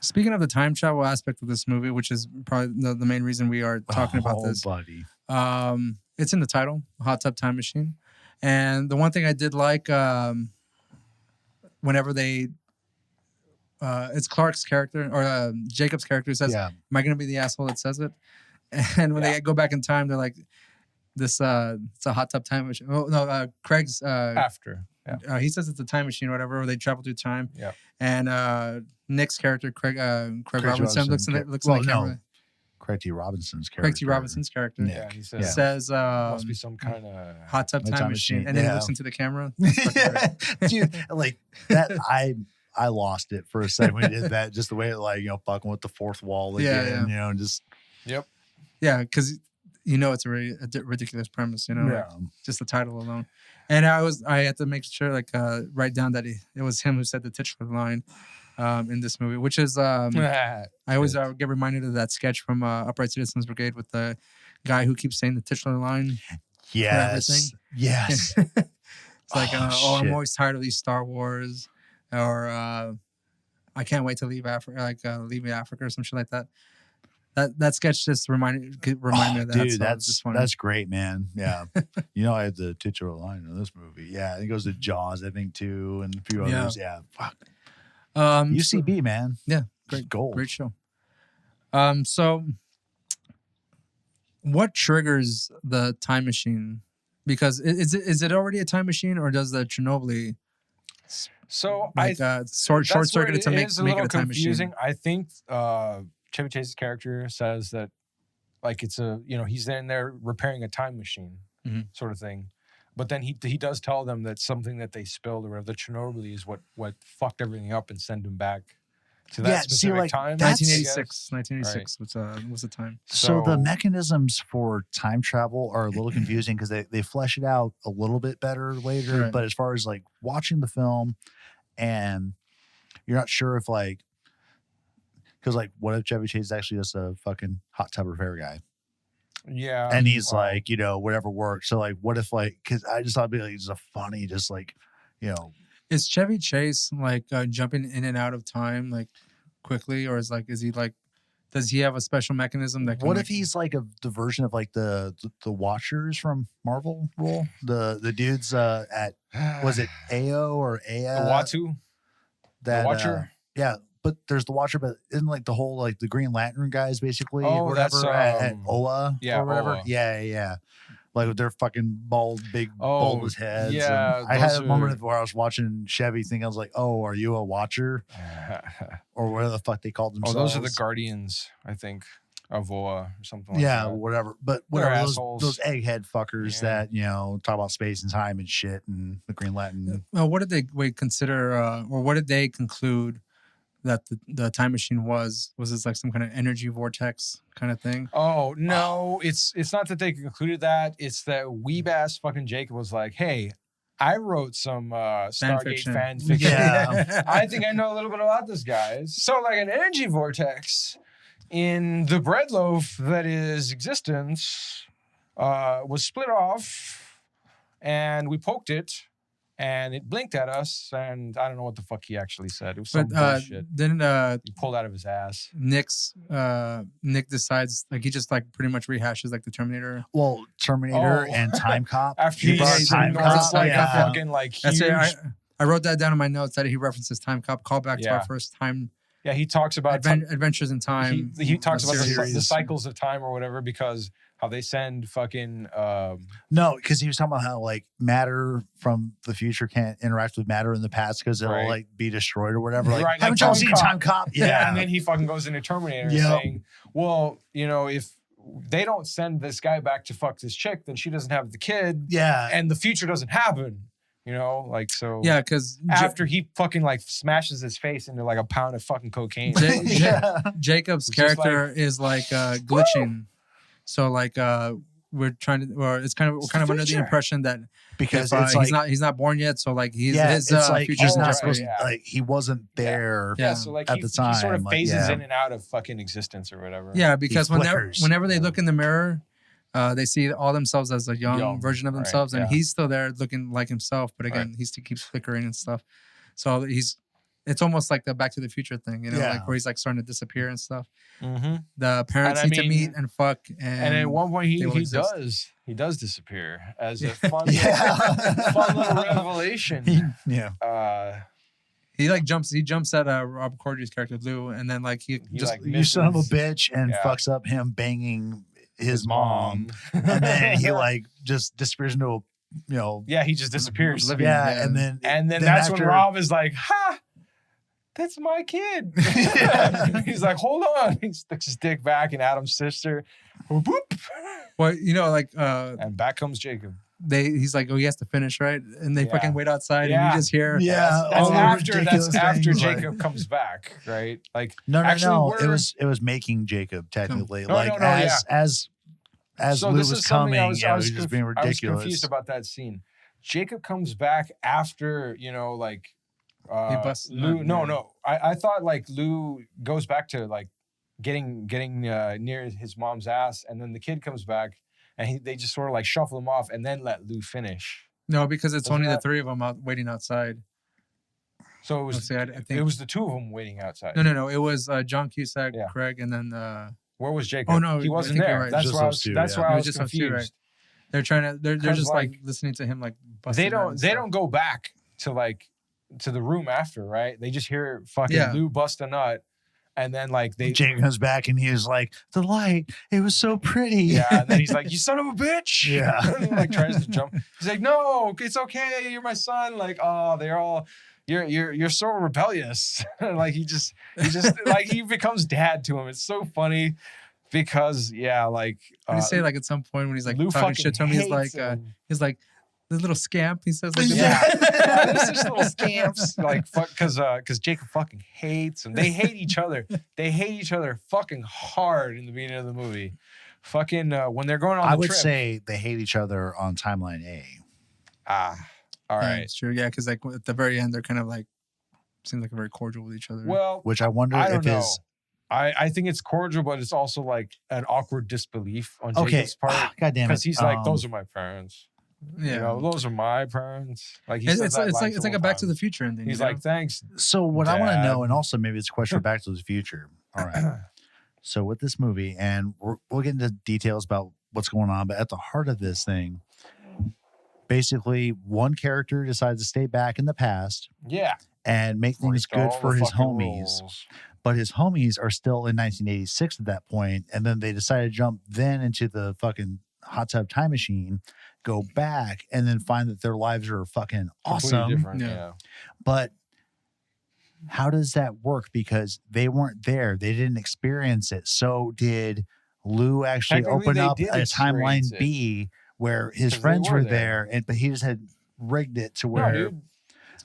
Speaking of the time travel aspect of this movie, which is probably the main reason we are talking about this, buddy. It's in the title, Hot Tub Time Machine. And the one thing I did like, whenever they, it's Clark's character or Jacob's character who says, "Am I going to be the asshole that says it?" And when they go back in time, they're like, "This, it's a hot tub time machine." Oh no, Craig's after. Yeah. He says it's a time machine or whatever. Or they travel through time. Yeah. And Nick's character, Craig Robinson, looks in the camera. Craig T. Robinson's character. Yeah, he says must be some kind of hot tub time machine. And then he looks into the camera. Dude, like that I lost it for a second when he did that. Just the way it fucking with the fourth wall again, just Yep. Yeah, because it's a ridiculous premise, just the title alone. And I had to make sure write down that it was him who said the titular line in this movie, which is I always get reminded of that sketch from Upright Citizens Brigade with the guy who keeps saying the titular line. Yes. Yes. It's like, I'm always tired of these Star Wars, or I can't wait to leave Africa, leave Africa or some shit like that. That sketch just remind me of that. Dude, that's great, man. Yeah. I had the titular line in this movie. Yeah. It goes to Jaws, I think, too, and a few others. Yeah. Fuck. UCB, man. Yeah. Great gold. Great show. So what triggers the time machine? Because is it already a time machine, or does the Chernobyl short circuit to make it a time machine? I think Chevy Chase's character says that it's he's in there repairing a time machine sort of thing. But then he does tell them that something that they spilled or whatever, the Chernobyl is what fucked everything up and sent him back to that specific time. 1986 was the time. So the mechanisms for time travel are a little confusing because they flesh it out a little bit better later. Right. But as far as watching the film and you're not sure if like, because like, what if Chevy Chase is actually just a fucking hot tub repair guy? Yeah. And he's like, you know, whatever works. So like, what if like, because I just thought it'd be like, it's a funny, just like, you know. Is Chevy Chase like jumping in and out of time like quickly, or is he like, does he have a special mechanism that? Can, What like, if he's like the version of like the Watchers from Marvel role? The dudes at, was it AO or AO? The Watu? That the Watcher? Yeah, but there's the Watcher, but isn't like the whole like the Green Lantern guys basically Oh, whatever that's, at Ola yeah, or whatever? Ola. Yeah. Like with their fucking bald, big, bulbous heads. yeah, And I had a those moment where I was watching Chevy thinking, I was like, oh, are you a Watcher? Or whatever the fuck they called Oh, themselves. those are the Guardians, I think, of Oa or something like Yeah, that. whatever. But They're whatever, assholes. those egghead fuckers Yeah. that, you know, talk about space and time and shit and the Green Lantern. well, what did they consider, or what did they conclude that the time machine was? Was this like some kind of energy vortex kind of thing? Oh no, it's not that they concluded that. It's that weeb ass fucking Jacob was like, "Hey, I wrote some Stargate fan fiction. Yeah. I think I know a little bit about this, guys. So like an energy vortex in the bread loaf that is existence was split off, and we poked it." And it blinked at us, and I don't know what the fuck he actually said. It was some bullshit. Didn't He pulled out of his ass. Nick decides, like, he just like pretty much rehashes like the Terminator. Well, Terminator Oh. and Time Cop. After He he brought Time Cop. like Yeah. a fucking like That's huge. it. I wrote that down in my notes that he references Time Cop, callback to Yeah. our first time Yeah, he talks about Adventures in Time. he talks about the series. cycles of time or whatever, because how they send fucking No, because he was talking about how like matter from the future can't interact with matter in the past because it'll Right. like be destroyed or whatever. Like, Right, like haven't y'all Time seen Cop. Time Cop? Yeah. and then he fucking goes into Terminator Yep. saying, well, you know, if they don't send this guy back to fuck this chick, then she doesn't have the kid, Yeah. and the future doesn't happen. You know, like so. Yeah, because After he fucking like smashes his face into like a pound of fucking cocaine. Jacob's It's just character is like glitching. So like we're trying to, or it's kind of we're kind of under the future. impression that because if, it's like he's not born yet, so like his it's like future's he's not not supposed yeah. to, like he wasn't there. Yeah, so like at he the sort of time, like, phases yeah. in and out of fucking existence or whatever. Yeah, because flickers. whenever they look in the mirror, they see all themselves as a young version of right, themselves, and yeah. he's still there looking like himself, but again, he still keeps flickering and stuff. So it's almost like the Back to the Future thing, you know, Yeah. like where he's like starting to disappear and stuff. Mm-hmm. The parents And I need to mean- meet and fuck, And at one point they will exist. he does disappear as a fun, Yeah. fun little revelation. Yeah. he jumps at Rob Corddry's character Lou, and then like he He, just like, You son of a misses bitch, and Yeah. fucks up him banging his mom. mom. And then he like just disappears into a, you know, yeah, he just disappears. Oblivion. yeah. And then that's when after- Rob is like, "Ha, that's my kid." He's like, "Hold on." He sticks his dick back in Adam's sister. Whoop, whoop. well, you know, like And back comes Jacob. he's like, oh, he has to finish, right? And they Yeah. fucking wait outside, and Yeah. you just hear, Yeah. That's all the after ridiculous things, like- Jacob comes back, right? Like No. actually, It was making Jacob technically. No, like no, as so Lou this was is something coming, I was he was just being I was ridiculous. confused about that scene. Jacob comes back after, you know, like He busts Lou. nut. No. I thought like Lou goes back to like getting near his mom's ass, and then the kid comes back, and they just sort of like shuffle him off, and then let Lou finish. no, because it's Wasn't only the that- three of them out waiting outside. So it was. Let's see, I think It was the two of them waiting outside. no. It was John Cusack, Yeah. Craig, and then Where was Jacob? Oh, no, he I wasn't think you're there. right. That's Just why I those was. two, That's yeah. why It I was was just those two, confused. they're trying to they're 'Cause, just like like, listening to him like They busting don't. They don't go back to the room after, right? They just hear fucking Yeah. Lou bust a nut, and then like they. Jacob comes back and he was like, the light, it was so pretty. Yeah, and then he's like, "You son of a bitch!" Yeah. And he, like tries to jump. He's like, "No, it's okay. You're my son." Like, oh, they're all. You're so rebellious. Like he just like he becomes dad to him. It's so funny because like What did he say like at some point when he's like Lou talking fucking shit to him, he's like him. this little scamp. He says like Yeah, this is little scamps. Like fuck, because Jacob fucking hates them. They hate each other. They hate each other fucking hard in the beginning of the movie. Fucking when they're going on I the would trip. say they hate each other on timeline A. All Yeah, right. it's true. Yeah, because like at the very end, they're kind of like seems like very cordial with each other. Well, Which I wonder I don't if know. is I think it's cordial, but it's also like an awkward disbelief on Jacob's part. God damn it. Because he's like, those are my parents. yeah, You know, those are my parents. Like he it's says that like several a Back to times. the Future ending. He's you know? like, thanks. So what I want to know, Dad. and also maybe it's a question for Back to the Future. All right. So with this movie, and we'll get into details about what's going on, but at the heart of this thing, basically one character decides to stay back in the past Yeah. and make things Break good all for the his fucking homies. rules. But his homies are still in 1986 at that point, and then they decide to jump then into the fucking hot tub time machine, go back, and then find that their lives are fucking Completely awesome. different. Yeah. Yeah. But how does that work? Because they weren't there. They didn't experience it. So did Lou actually Technically, open they up did a timeline experience it. B where his 'Cause they friends were were there. there, but he just had rigged it to No, where. dude.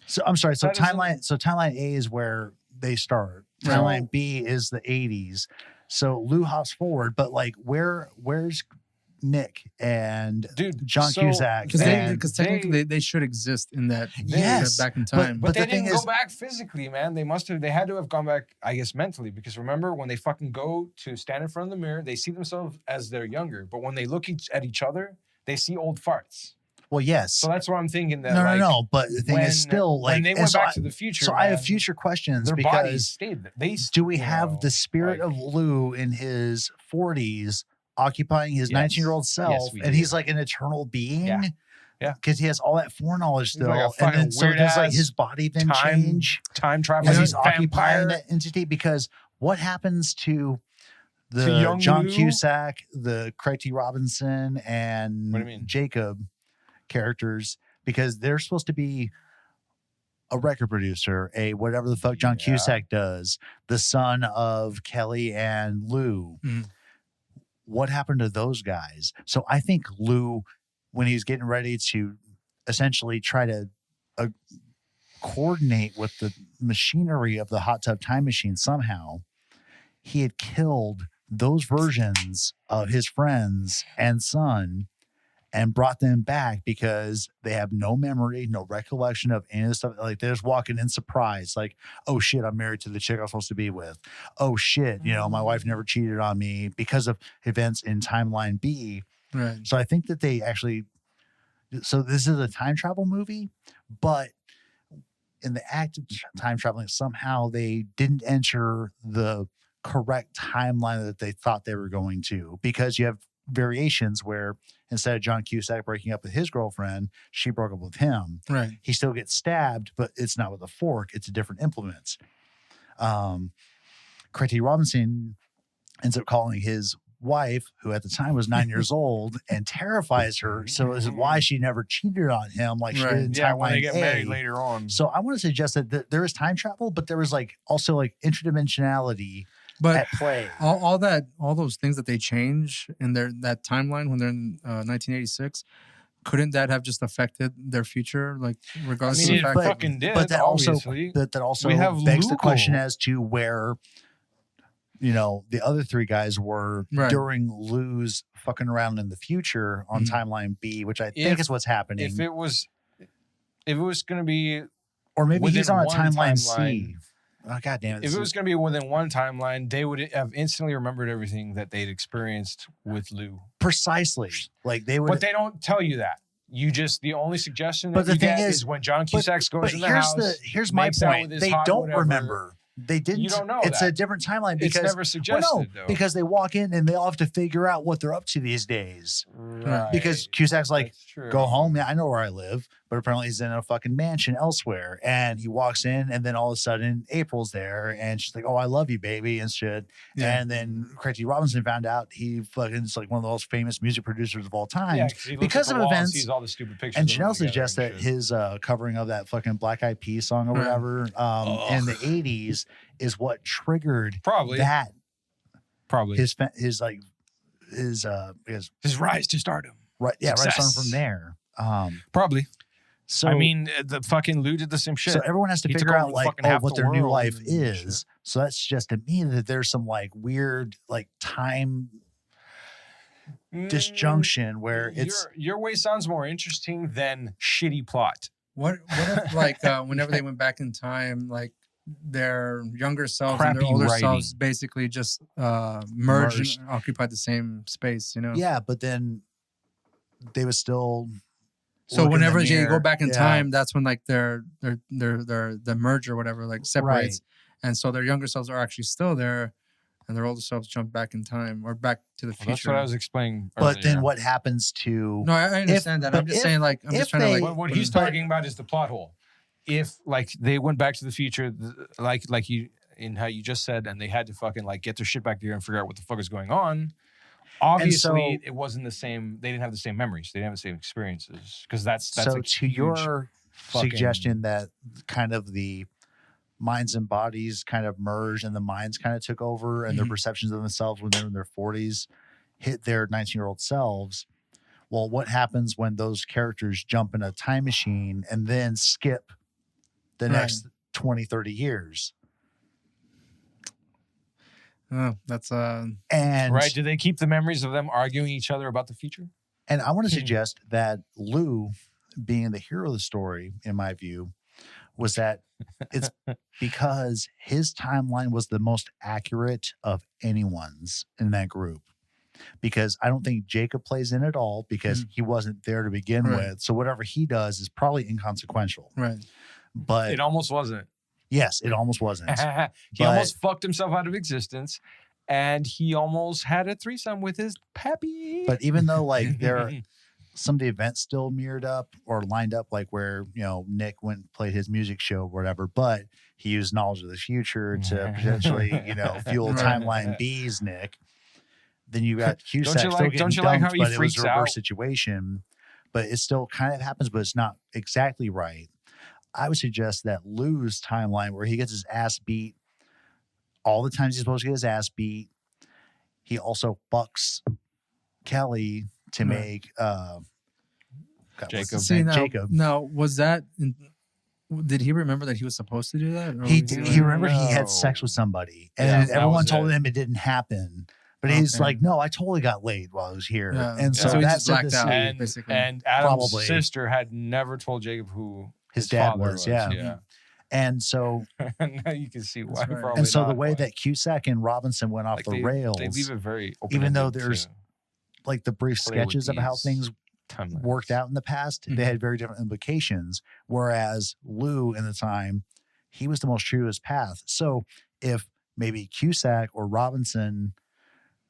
So I'm sorry. So That isn't- timeline A is where they start. Right. Timeline B is the 80s. So Lou hops forward, but like where's Nick and Dude, John so Cusack? Because and- technically they should exist in that Yes, back in time. but they the didn't thing go is- back physically, man. They had to have gone back, I guess, mentally. Because remember, when they fucking go to stand in front of the mirror, they see themselves as they're younger. But when they look at each other, they see old farts. well, yes. So that's why I'm thinking that. No. Like, But the thing is still like when they and went so back I- to the future. So I have man, future questions Their bodies because stayed there. They do we you have know, the spirit like- of Lou in his 40s occupying his Yes. 19-year-old self, Yes, we and do. he's like an eternal being? Yeah. Yeah. Because he has all that foreknowledge He's like still. a And fucking then so does like weird-ass his body then time change traveling as he's occupying vampire. that entity? Because what happens to To the young John Lou? Cusack, the Craig T. Robinson, and What do you mean? Jacob characters? Because they're supposed to be a record producer, a whatever the fuck John Yeah. Cusack does, the son of Kelly and Lou. Mhm. What happened to those guys? So I think Lou, when he was getting ready to essentially try to coordinate with the machinery of the hot tub time machine somehow, he had killed those versions of his friends and son and brought them back because they have no memory, no recollection of any of the stuff. Like they're just walking in surprise, like, oh shit, I'm married to the chick I'm supposed to be with. Oh shit, my wife never cheated on me because of events in timeline B. Right. So I think that they actually, so this is a time travel movie, but in the act of time traveling, somehow they didn't enter the correct timeline that they thought they were going to, because you have variations where instead of John Cusack breaking up with his girlfriend, she broke up with him. Right. He still gets stabbed, but it's not with a fork, it's a different implements. Craig T. Robinson ends up calling his wife, who at the time was 9 years old, and terrifies her. So this is why she never cheated on him like she Right. did in Yeah, when they Timeline get A. married later on. So I want to suggest that there is time travel, but there was like also like interdimensionality But at play. all those things that they change in that timeline when they're in 1986, couldn't that have just affected their future? Like regardless I mean, of the it fact that fucking did. But that obviously. also We have begs the Lugo. question as to where the other three guys were Right. during Lou's fucking around in the future on Mhm. timeline B, which I think is what's happening. if it was going to be, or maybe he's within on a one timeline C. timeline- Oh, God damn it. if it was going to be within one timeline, they would have instantly remembered everything that they'd experienced with Lou. precisely like they would. But they don't tell you that. The only suggestion But that the you thing get is- is when John but Cusack goes in the house. here's my makes out point. with his They hot don't whatever. remember. They didn't. You don't know It's that. a different timeline It's because never suggested, though. because they walk in and they all have to figure out what they're up to these days. Right. Because Cusack's like, That's true. go home. Yeah, I know where I live, but apparently he's in a fucking mansion elsewhere. And he walks in, and then all of a sudden April's there, and she's like, "Oh, I love you, baby," and shit. Yeah. And then Craig T. Robinson found out he fucking is like one of the most famous music producers of all time. Yeah, 'cause he looks because at of the wall and events- sees all the stupid pictures. And of Janelle them together suggests and that shit. his covering of that fucking Black Eyed Peas song or Right. whatever in the 80s is what triggered Probably that his his rise to stardom. right Success. on from there. Probably. So I mean, the fucking Lou did the same shit. so everyone has to He took figure over out the like fucking half what the their new world life and is. So that suggests to me that there's some like weird like time disjunction where it's your way sounds more interesting than shitty plot. what if like whenever they went back in time, like their younger selves and their Crappy older writing. selves basically just merged Merged. and occupied the same space, you know? Yeah, but then they would still. So look in the whenever you go mirror. back in Yeah. time, that's when like their the merge or whatever like separates, and so their younger selves are actually still there, and their older selves jump back in time or back to the Well, future. that's what I was explaining But then earlier. what happens to? No, I understand that. I'm but just if- saying, like, I'm if just trying to they- like. What put he's in- talking about is the plot hole. If like they went back to the future, like you in how you just said, and they had to fucking like get their shit back together and figure out what the fuck is going on. Obviously, it wasn't the same. They didn't have the same memories. They didn't have the same experiences because that's So a to huge your fucking- suggestion that kind of the minds and bodies kind of merged and the minds kind of took over and their Mhm. perceptions of themselves when they're in their 40s hit their 19-year-old selves. Well, what happens when those characters jump in a time machine and then skip the Right. next 20, 30 years? Oh, that's And right? Do they keep the memories of them arguing each other about the future? And I want to Hmm. suggest that Lou, being the hero of the story, in my view, was that it's because his timeline was the most accurate of anyone's in that group. Because I don't think Jacob plays in at all because he wasn't there to begin Right. with. So whatever he does is probably inconsequential. right. But It almost wasn't. yes, it almost wasn't. He almost fucked himself out of existence, and he almost had a threesome with his pappy. But even though like some of the events still mirrored up or lined up, like where, you know, Nick went and played his music show or whatever, but he used knowledge of the future to potentially, you know, fuel Right. timeline B's Nick. Then you got Cusack you still like- getting don't you like dumped, how he but it was freaks a reverse out? situation. But it still kind of happens, but it's not exactly right. I would suggest that Lou's timeline, where he gets his ass beat all the times he's supposed to get his ass beat, he also fucks Kelly to Right. make God, what's Jacob. his See, name? now, Jacob. now, was that? Did he remember that he was supposed to do that? Or He was did, like- he remembered he had No. sex with somebody, Yeah, and that everyone was told it. him it didn't happen. But he's Okay. like, "No, I totally got laid while I was here." Yeah. And Yeah. so, So he that just set blacked the out. scene. and, basically. and Adam's Probably. sister had never told Jacob who His his dad father was, yeah. And so, now you can see why. That's right. Probably and so the not way why. that Cusack and Robinson went off Like, the rails, they leave it very open. even though there's like the brief play with sketches of how these things timelines. worked out in the past, Mhm. they had very different implications. Whereas Lou, in the time, he was the most true to his path. So if maybe Cusack or Robinson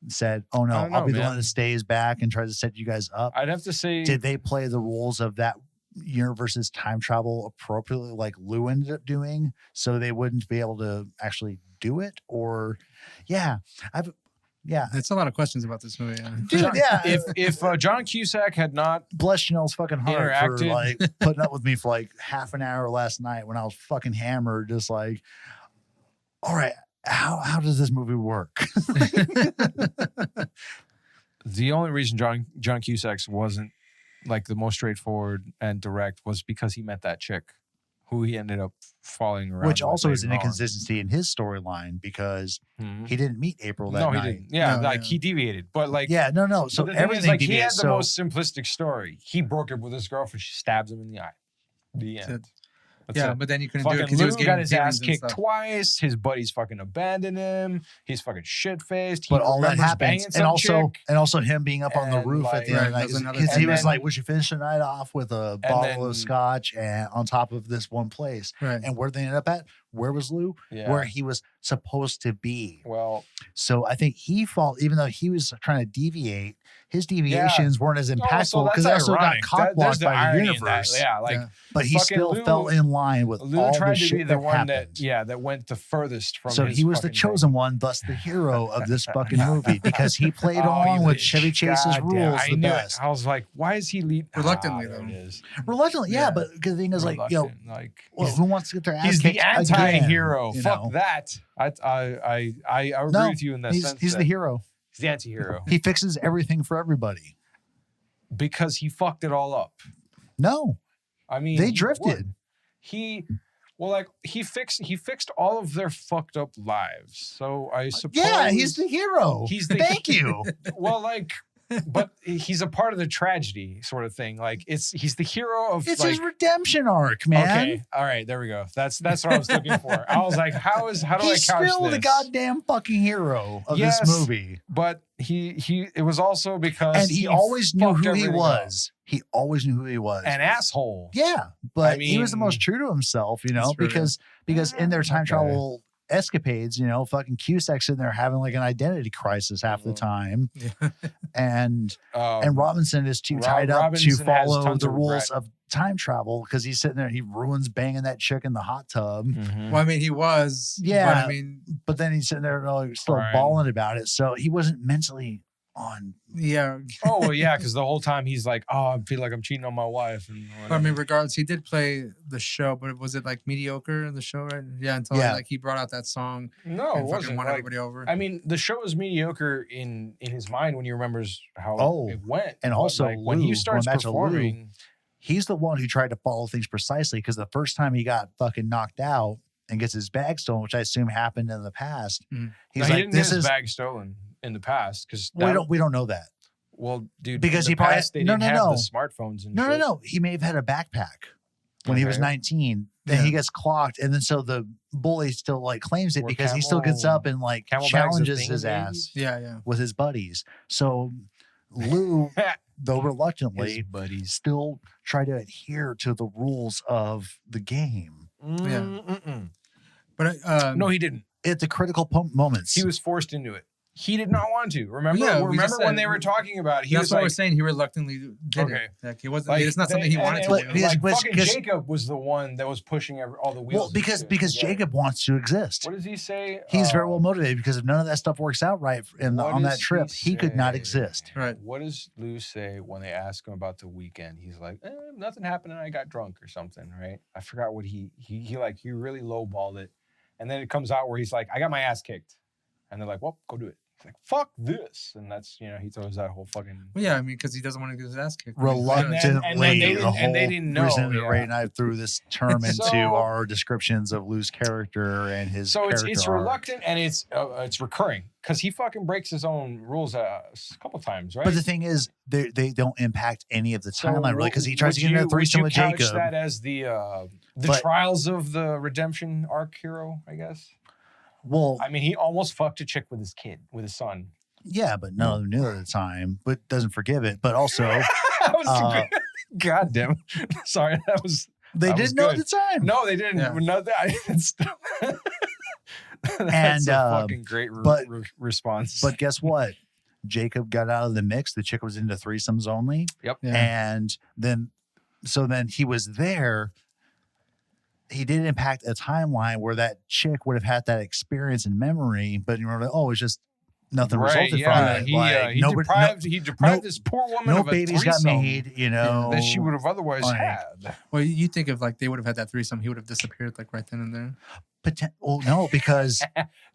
said, "Oh no, I don't I'll know, be the man. one that stays back and tries to set you guys up," I'd have to say, did they play the rules of that universe's time travel appropriately, like Lou ended up doing, so they wouldn't be able to actually do it? Or, yeah, That's a lot of questions about this movie. dude, yeah. if John Cusack had not, Bless Janelle's fucking heart for Interacted. like putting up with me for like half an hour last night when I was fucking hammered, just like, all right, how does this movie work? the only reason John Cusack's wasn't like the most straightforward and direct was because he met that chick who he ended up falling around Which with also is an later on. inconsistency in his storyline because Mhm. he didn't meet April that No, night. he didn't. Yeah, No, like yeah. he deviated, but like Yeah, no. So but the thing is, everything like he deviates. had the So most simplistic story. He broke up with his girlfriend. She stabs him in the eye. The That's end. it. That's Yeah, it. but then you couldn't do it Fucking because he was Lou getting got his ass feelings and kicked stuff. twice. His buddies fucking abandoned him. He's fucking shit faced. but all that happens, and also him being up on the And, roof at like- the end of the Right, night that's another because he thing. was And like, then- "We should finish the night off with a bottle then- of scotch and on top of this one place." Right. And where they ended up at? Where was Lou? Yeah. Where he was supposed to be. Well, So I think even though he was trying to deviate, his deviations weren't as impactful because that's they also got ironic. cock There's blocked the by the irony in that. universe. Yeah, like Yeah. But he fucking still Lou- fell in line with Lou all the tried to shit be the that one happened. that went the furthest from. So his he was the fucking chosen thing. one, thus the hero of this fucking movie, because he played Oh, along you with bitch. Chevy Chase's God damn, rules I the knew it. best. I was like, why is he lead? Reluctantly, there though. it is. Reluctantly, yeah, Yeah. but the thing is, like, you know, Reluctant, like well, who wants to get their ass he's kicked the anti-hero. again, you Fuck know? that. I agree No, with you in that sense. He's that the hero. He's the anti-hero He fixes everything for everybody. because he fucked it all up. No, I mean, they he drifted. would. He fixed all of their fucked up lives. So I suppose. Yeah, he's the hero. He's the- Thank you. Well, like but he's a part of the tragedy sort of thing. Like he's the hero of It's like, his redemption arc, man. Okay, all right, there we go. That's what I was looking for. I was like, how do I couch He's still this? the goddamn fucking hero of this movie. But it was also because And he always knew fucked who he everything was. up. He always knew who he was. An asshole. Yeah, but I he was the mean, most true to himself, you know, true. because in their time Okay. travel escapades, you know, fucking Cusack's in there having like an identity crisis half the time, and Robinson is too tied up to Robinson has follow tons the of rules regret. of time travel because he's sitting there, he ruins banging that chick in the hot tub, Mhm. Well, I mean, he was. Yeah. But I mean, but then he's sitting there like, still Right. bawling about it, so he wasn't mentally on. yeah. Oh well, yeah, because the whole time he's like, "Oh, I feel like I'm cheating on my wife." And I mean, regardless, he did play the show, but was it like mediocre, the show, right? Yeah, until Yeah. like he brought out that song no, it and fucking wasn't. won Like, everybody over. I mean, the show was mediocre in his mind when he remembers how Oh, it went, and But, also like, when Lou, he starts going back to Lou, performing, He's the one who tried to follow things precisely because the first time he got fucking knocked out and gets his bag stolen, which I assume happened in the past, Mhm. he's no, he like, didn't get "This his is bag stolen in the past because we don't know that." Well, dude, Because in he the probably- past, they no, didn't no, have no. the smartphones and No, shit. no. He may have had a backpack when he was Okay. 19. Then he gets clocked, and then so the bully still like claims it Were because he still gets up and like camel bags a challenges thing his in the ass 80s? Yeah. with his buddies. So Lou, though reluctantly, His buddies. still try to adhere to the rules of the game But No, he didn't. at the critical moments. He was forced into it. He did not want to. Remember? Yeah, we just Remember when said- they were talking about it? He that's was what like, we're saying. He reluctantly did Okay. it. Like he wasn't. like, it's not something he wanted to and- do. because- Like, fucking because- Jacob was the one that was pushing all the wheels. well, because and shit. Yeah. Jacob wants to exist. What does he say? He's very well motivated because if none of that stuff works out right What on that does trip, he could not say? exist. Right. What does Lou say when they ask him about the weekend? He's like, nothing happened and I got drunk or something, right? I forgot what he really lowballed it. And then it comes out where he's like, I got my ass kicked. And they're like, well, go do it. He's like, fuck this. And that's, he throws that whole fucking... Well, yeah, I mean, because he doesn't want to get his ass kicked. Reluctantly, And then they the didn't- whole and they didn't know, reason that yeah. Ray and I threw this term into So- our descriptions of Lou's character and his So it's character arc. reluctant and it's recurring because he fucking breaks his own rules a couple times, right? But the thing is, they don't impact any of the So timeline really because he tries to would get in a you- threesome would with you couch Jacob. that as the But- trials of the redemption arc hero, I guess. Well, I mean, he almost fucked a chick with his son. yeah, but none of them knew at the time, but doesn't forgive it. But also, God damn. Sorry, that was. they That was didn't know at good. the time. No, they didn't. Yeah. No, that's And, a fucking great but- response. But guess what? Jacob got out of the mix. The chick was into threesomes only. Yep. Yeah. And then he was there. He did impact a timeline where that chick would have had that experience and memory, but you remember, it's just nothing resulted from it. He deprived this poor woman no of a babies got threesome made, that she would have otherwise like- had. Well, you think if like they would have had that threesome, he would have disappeared like right then and there. Well, no, because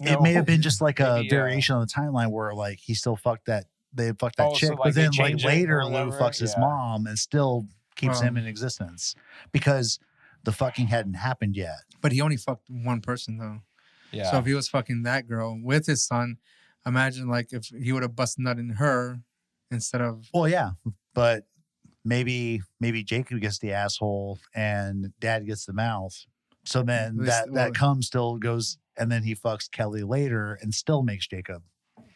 it may have been just like a Maybe, variation on the timeline where like he still fucked that chick, so, but like, they then like change it or later Lou whatever? fucks his Yeah. mom and still keeps him in existence because the fucking hadn't happened yet. But he only fucked one person though. Yeah. So if he was fucking that girl with his son, imagine like if he would have busted nut in her instead of. Well, yeah, but maybe Jacob gets the asshole and Dad gets the mouth. So then that cum still goes, and then he fucks Kelly later and still makes Jacob.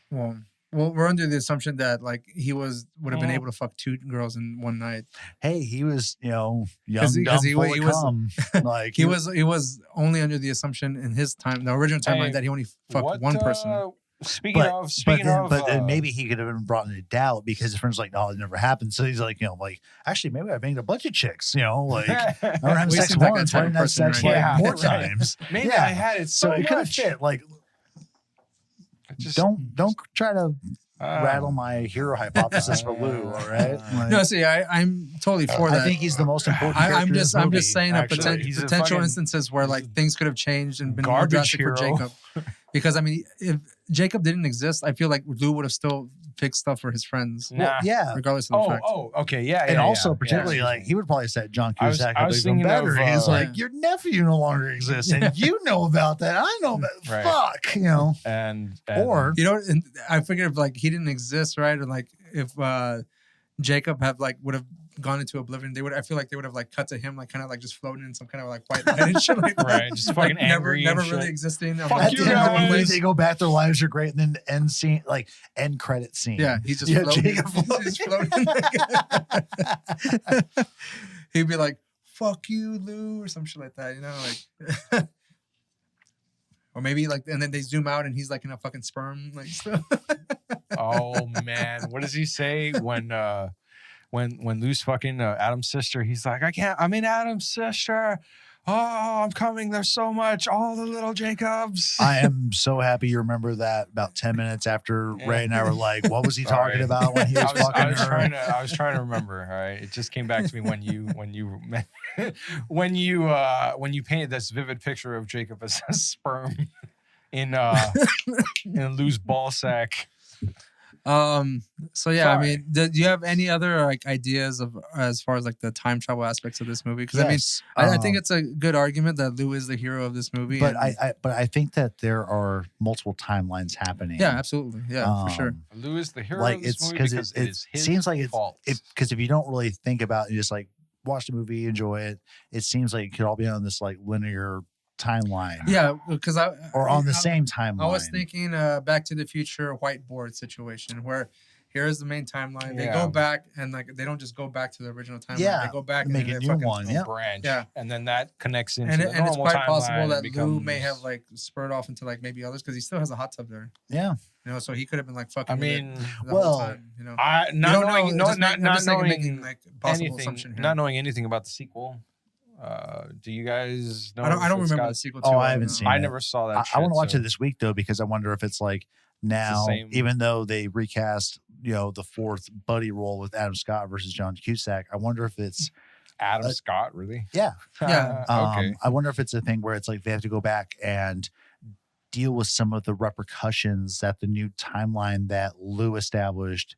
Well, we're under the assumption that like he would have been able to fuck two girls in one night. Hey, he was young, he- dumb, he full was- of cum. Like He was only under the assumption in his time, the original timeline, Hey, that he only fucked one person. Speaking of, then maybe he could have been brought into doubt because his friend's like, no, it never happened. So he's like, actually, maybe I banged a bunch of chicks, like I remember having We sex seem like that once, type why of didn't I have person, sex right? like Yeah, more right. times? maybe Yeah. I had it so So it could have much. fit. Like, Just, don't try to rattle my hero hypothesis for Lou. All right. Like, No, see, I'm totally for that. I think he's the most important. I'm character in just this saying movie, actually. He's a potential fucking instances where like things could have changed and been more garbage drastic for hero. Jacob. Because I mean, if Jacob didn't exist, I feel like Lou would have still fixed stuff for his friends, Nah. Yeah. regardless of the fact. Okay, yeah, And yeah, also, yeah, particularly, yeah. like, he would probably set John I was- Cusack I up was even thinking better. of, He's Yeah. like, your nephew no longer exists, and you know about that. I know about Right. fuck, you know. and Or You know, and I figured if like he didn't exist, right? Or like if Jacob have like would have gone into oblivion, I feel like they would have like cut to him like kind of like just floating in some kind of like white light and shit like that. right, just Like, fucking never angry, and really shit. existing. I'm Fuck like, at you the end of the movie, guys. they go back, their lives are great, and then the end scene, like end credit scene. Yeah, he's just Yeah, floating. Jacob He's just floating. He'd be like, "Fuck you, Lou," or some shit like that, you know, like. Or maybe like, and then they zoom out and he's like in a fucking sperm, like. Oh man, what does he say when Lou's fucking Adam's sister? He's like, I'm in Adam's sister. Oh, I'm coming. There's so much. All the little Jacobs. I am so happy you remember that about 10 minutes after Yeah. Ray and I were like, what was he Sorry. talking about when he was fucking I was her? trying to remember. All right, it just came back to me when you painted this vivid picture of Jacob as a sperm in Lou's ball sack. So yeah, I Sorry. mean, do you have any other like ideas of as far as like the time travel aspects of this movie? Because Yes, I mean, I think it's a good argument that Lou is the hero of this movie. but and- I think that there are multiple timelines happening. yeah, absolutely, yeah, for sure. Lou is the hero Like of this it's movie because because it is his seems like fault. because if you don't really think about it, you just like watch the movie, enjoy it. It seems like it could all be on this like linear timeline. Yeah, because Or on the same timeline. I was thinking Back to the Future whiteboard situation where here's the main timeline. They Yeah. go back and like they don't just go back to the original timeline. Yeah, They go back make and a then new they fucking one. Yeah. branch, Yeah. and then that connects into And, the and it's normal quite timeline possible and that Lou may becomes- have like spurred off into like maybe others because he still has a hot tub there. Yeah. You know, so he could have been like fucking. I with it mean, the well, whole time, you know. I You not don't knowing, know, no, just not, I'm not just, like, knowing making like possible anything, assumption here. not knowing anything about the sequel. Do you guys know? I don't if it's remember got- the sequel. Too Oh, I well, haven't no. seen I it. never saw that. I want to watch so- it this week though, because I wonder if it's like now, same. even though they recast, you know, the fourth buddy role with Adam Scott versus John Cusack, I wonder if it's Adam Scott, really? yeah. Yeah. Okay. I wonder if it's a thing where it's like they have to go back and deal with some of the repercussions that the new timeline that Lou established.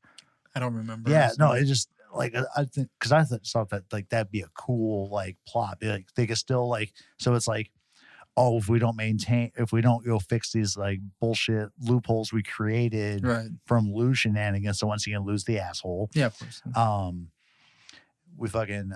I don't remember. Yeah, no, So- it just like I think because I thought that like that'd be a cool like plot. Like they could still like so it's like, oh, if we don't fix these like bullshit loopholes we created right. from Lou shenanigans. So once again, Lou's the asshole. Yeah, of course. We fucking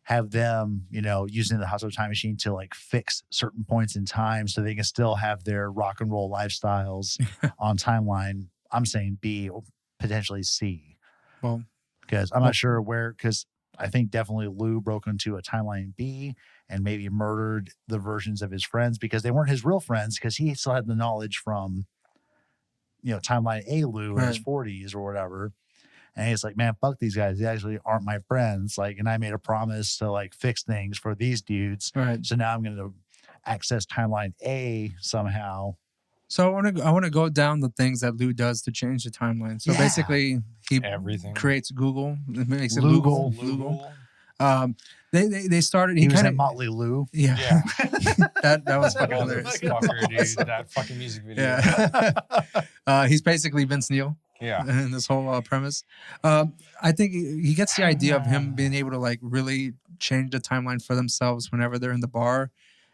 have them, you know, using the hot tub time machine to like fix certain points in time so they can still have their rock and roll lifestyles on timeline. I'm saying B or potentially C. Well, Because I'm not sure where, because I think definitely Lou broke into a timeline B and maybe murdered the versions of his friends because they weren't his real friends because he still had the knowledge from, you know, timeline A Lou in his Right. 40s or whatever. And he's like, man, fuck these guys. They actually aren't my friends. Like, and I made a promise to like fix things for these dudes. right. So now I'm going to access timeline A somehow. So I want to go down the things that Lou does to change the timeline. So Yeah. basically, he Everything. creates Google. It makes it Lugal. Lugal. They started. He was kind in Motley Lou. Yeah, Yeah. that was fucking hilarious. Fucker, dude. That fucking music video. Yeah. He's basically Vince Neil Yeah. in this whole premise. I think he gets the idea of him being able to like really change the timeline for themselves whenever they're in the bar,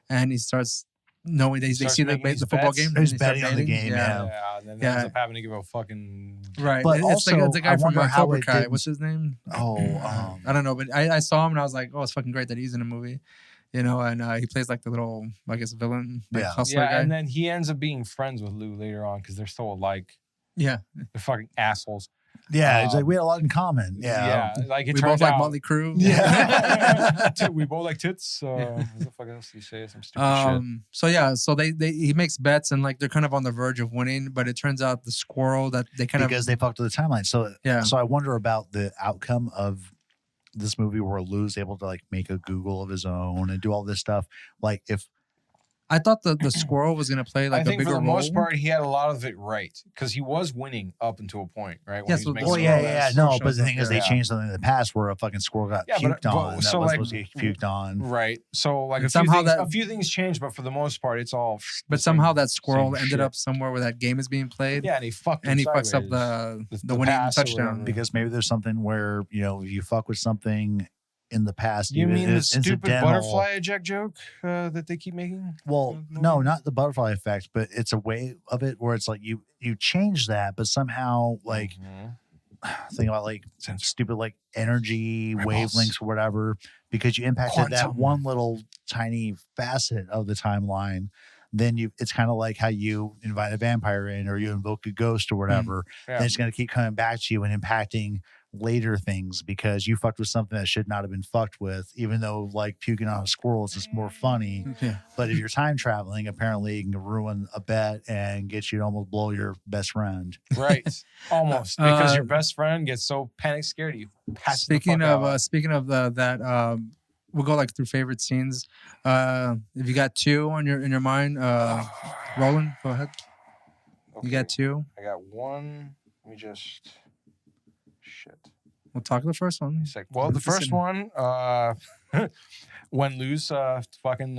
and he starts knowing they Starts see the making these football bets. game. He's and they start betting on the game, Yeah. yeah. And then Yeah. ends up having to give a fucking. Right. But it's also, like the guy I from wonder how Cobra it Kai. didn't- What's his name? Oh, I don't know, but I saw him and I was like, oh, it's fucking great that he's in a movie, you know. And he plays like the little, I guess, villain, like Yeah. hustler Yeah, guy. and then he ends up being friends with Lou later on because they're so alike. Yeah, They're fucking assles. yeah. It's like we had a lot in common. Yeah. like it we turns both like out. Motley Crue. Yeah. We both like tits. What the fuck else do you say? Some stupid shit. So yeah, so he makes bets and like they're kind of on the verge of winning, but it turns out the squirrel that they kind Because they fucked with the timeline. So Yeah. So I wonder about the outcome of this movie where Lou's able to like make a Google of his own and do all this stuff. Like if I thought the squirrel was gonna play like I think a bigger for the role. most part, he had a lot of it right because he was winning up until a point, right? Yeah, When he so was the making Oh the yeah, squirrel- yeah, yeah. that No, shows but the up thing is, there. they changed something in the past where a fucking squirrel got Yeah, puked but- on. so, That was like, supposed to get puked on. Right. So like And a few, somehow things, that- a few things changed, but for the most part, it's all. But the somehow same- that squirrel same ended shit. up somewhere where that game is being played. Yeah, and he fucked. And he him fucks up sideways. the winning pass or touchdown. whatever. Because maybe there's something where, you know, if you fuck with something in the past, You even mean if the it's stupid incidental- butterfly eject joke that they keep making? Well, in the no, movie? not the butterfly effect, but it's a way of it where it's like you change that, but somehow like Mhm. think about like stupid like energy Ripples. wavelengths or whatever, because you impacted that Quantum. one little tiny facet of the timeline. Then it's kind of like how you invite a vampire in or you invoke a ghost or whatever. Yeah. And it's going to keep coming back to you and impacting later things because you fucked with something that should not have been fucked with, even though like puking on a squirrel is just more funny. Yeah. But if you're time traveling, apparently you can ruin a bet and get you to almost blow your best friend. Right. Almost. Because your best friend gets so panic scared you pass Speaking the fuck out. speaking of that, we'll go like through favorite scenes. If you got two on in your mind, Roland, go ahead. You got two. I got one. Let me just. Shit. We'll talk to the first one. It's like, well, the first one, when Lou's fucking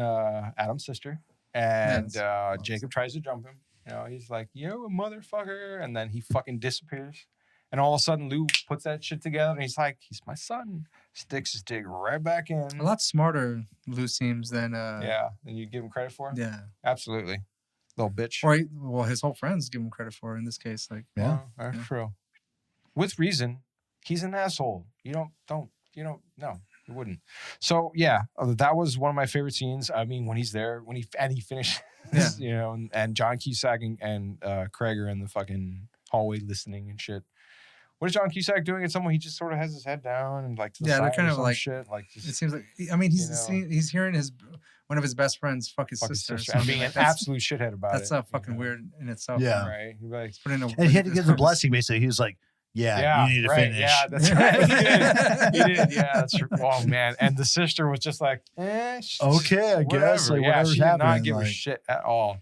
Adam's sister, and Yes. Jacob tries to jump him. You know, he's like, "You a motherfucker," and then he fucking disappears. And all of a sudden, Lou puts that shit together, and he's like, "He's my son." Sticks his dick right back in. A lot smarter Lou seems than Yeah, and you give him credit for it. yeah. Absolutely, little bitch. Or well, his whole friends give him credit for it in this case. Like Yeah. Well, that's true. With reason, he's an asshole. You don't, no, you wouldn't. So yeah, that was one of my favorite scenes. I mean, when he's there, when he finishes, Yeah. you know, and John Cusack and Craig are in the fucking hallway listening and shit. What is John Cusack doing at someone? He just sort of has his head down and like to the Yeah, they're side kind or of some like- shit. Like just, it seems like I mean he's You know. he's hearing one of his best friends fuck his fuck his sister, or sister and something being an like that. absolute shithead about That's it. fucking you know? weird in itself. Yeah. Right? He'd be like, Put in a, And he had to give the blessing basically. He was like, yeah, you need to right, finish. Yeah, that's right. He did. Yeah, that's true. Oh man, and the sister was just like, Okay, I guess, like, yeah, whatever's she did not happening, give a like- shit at all.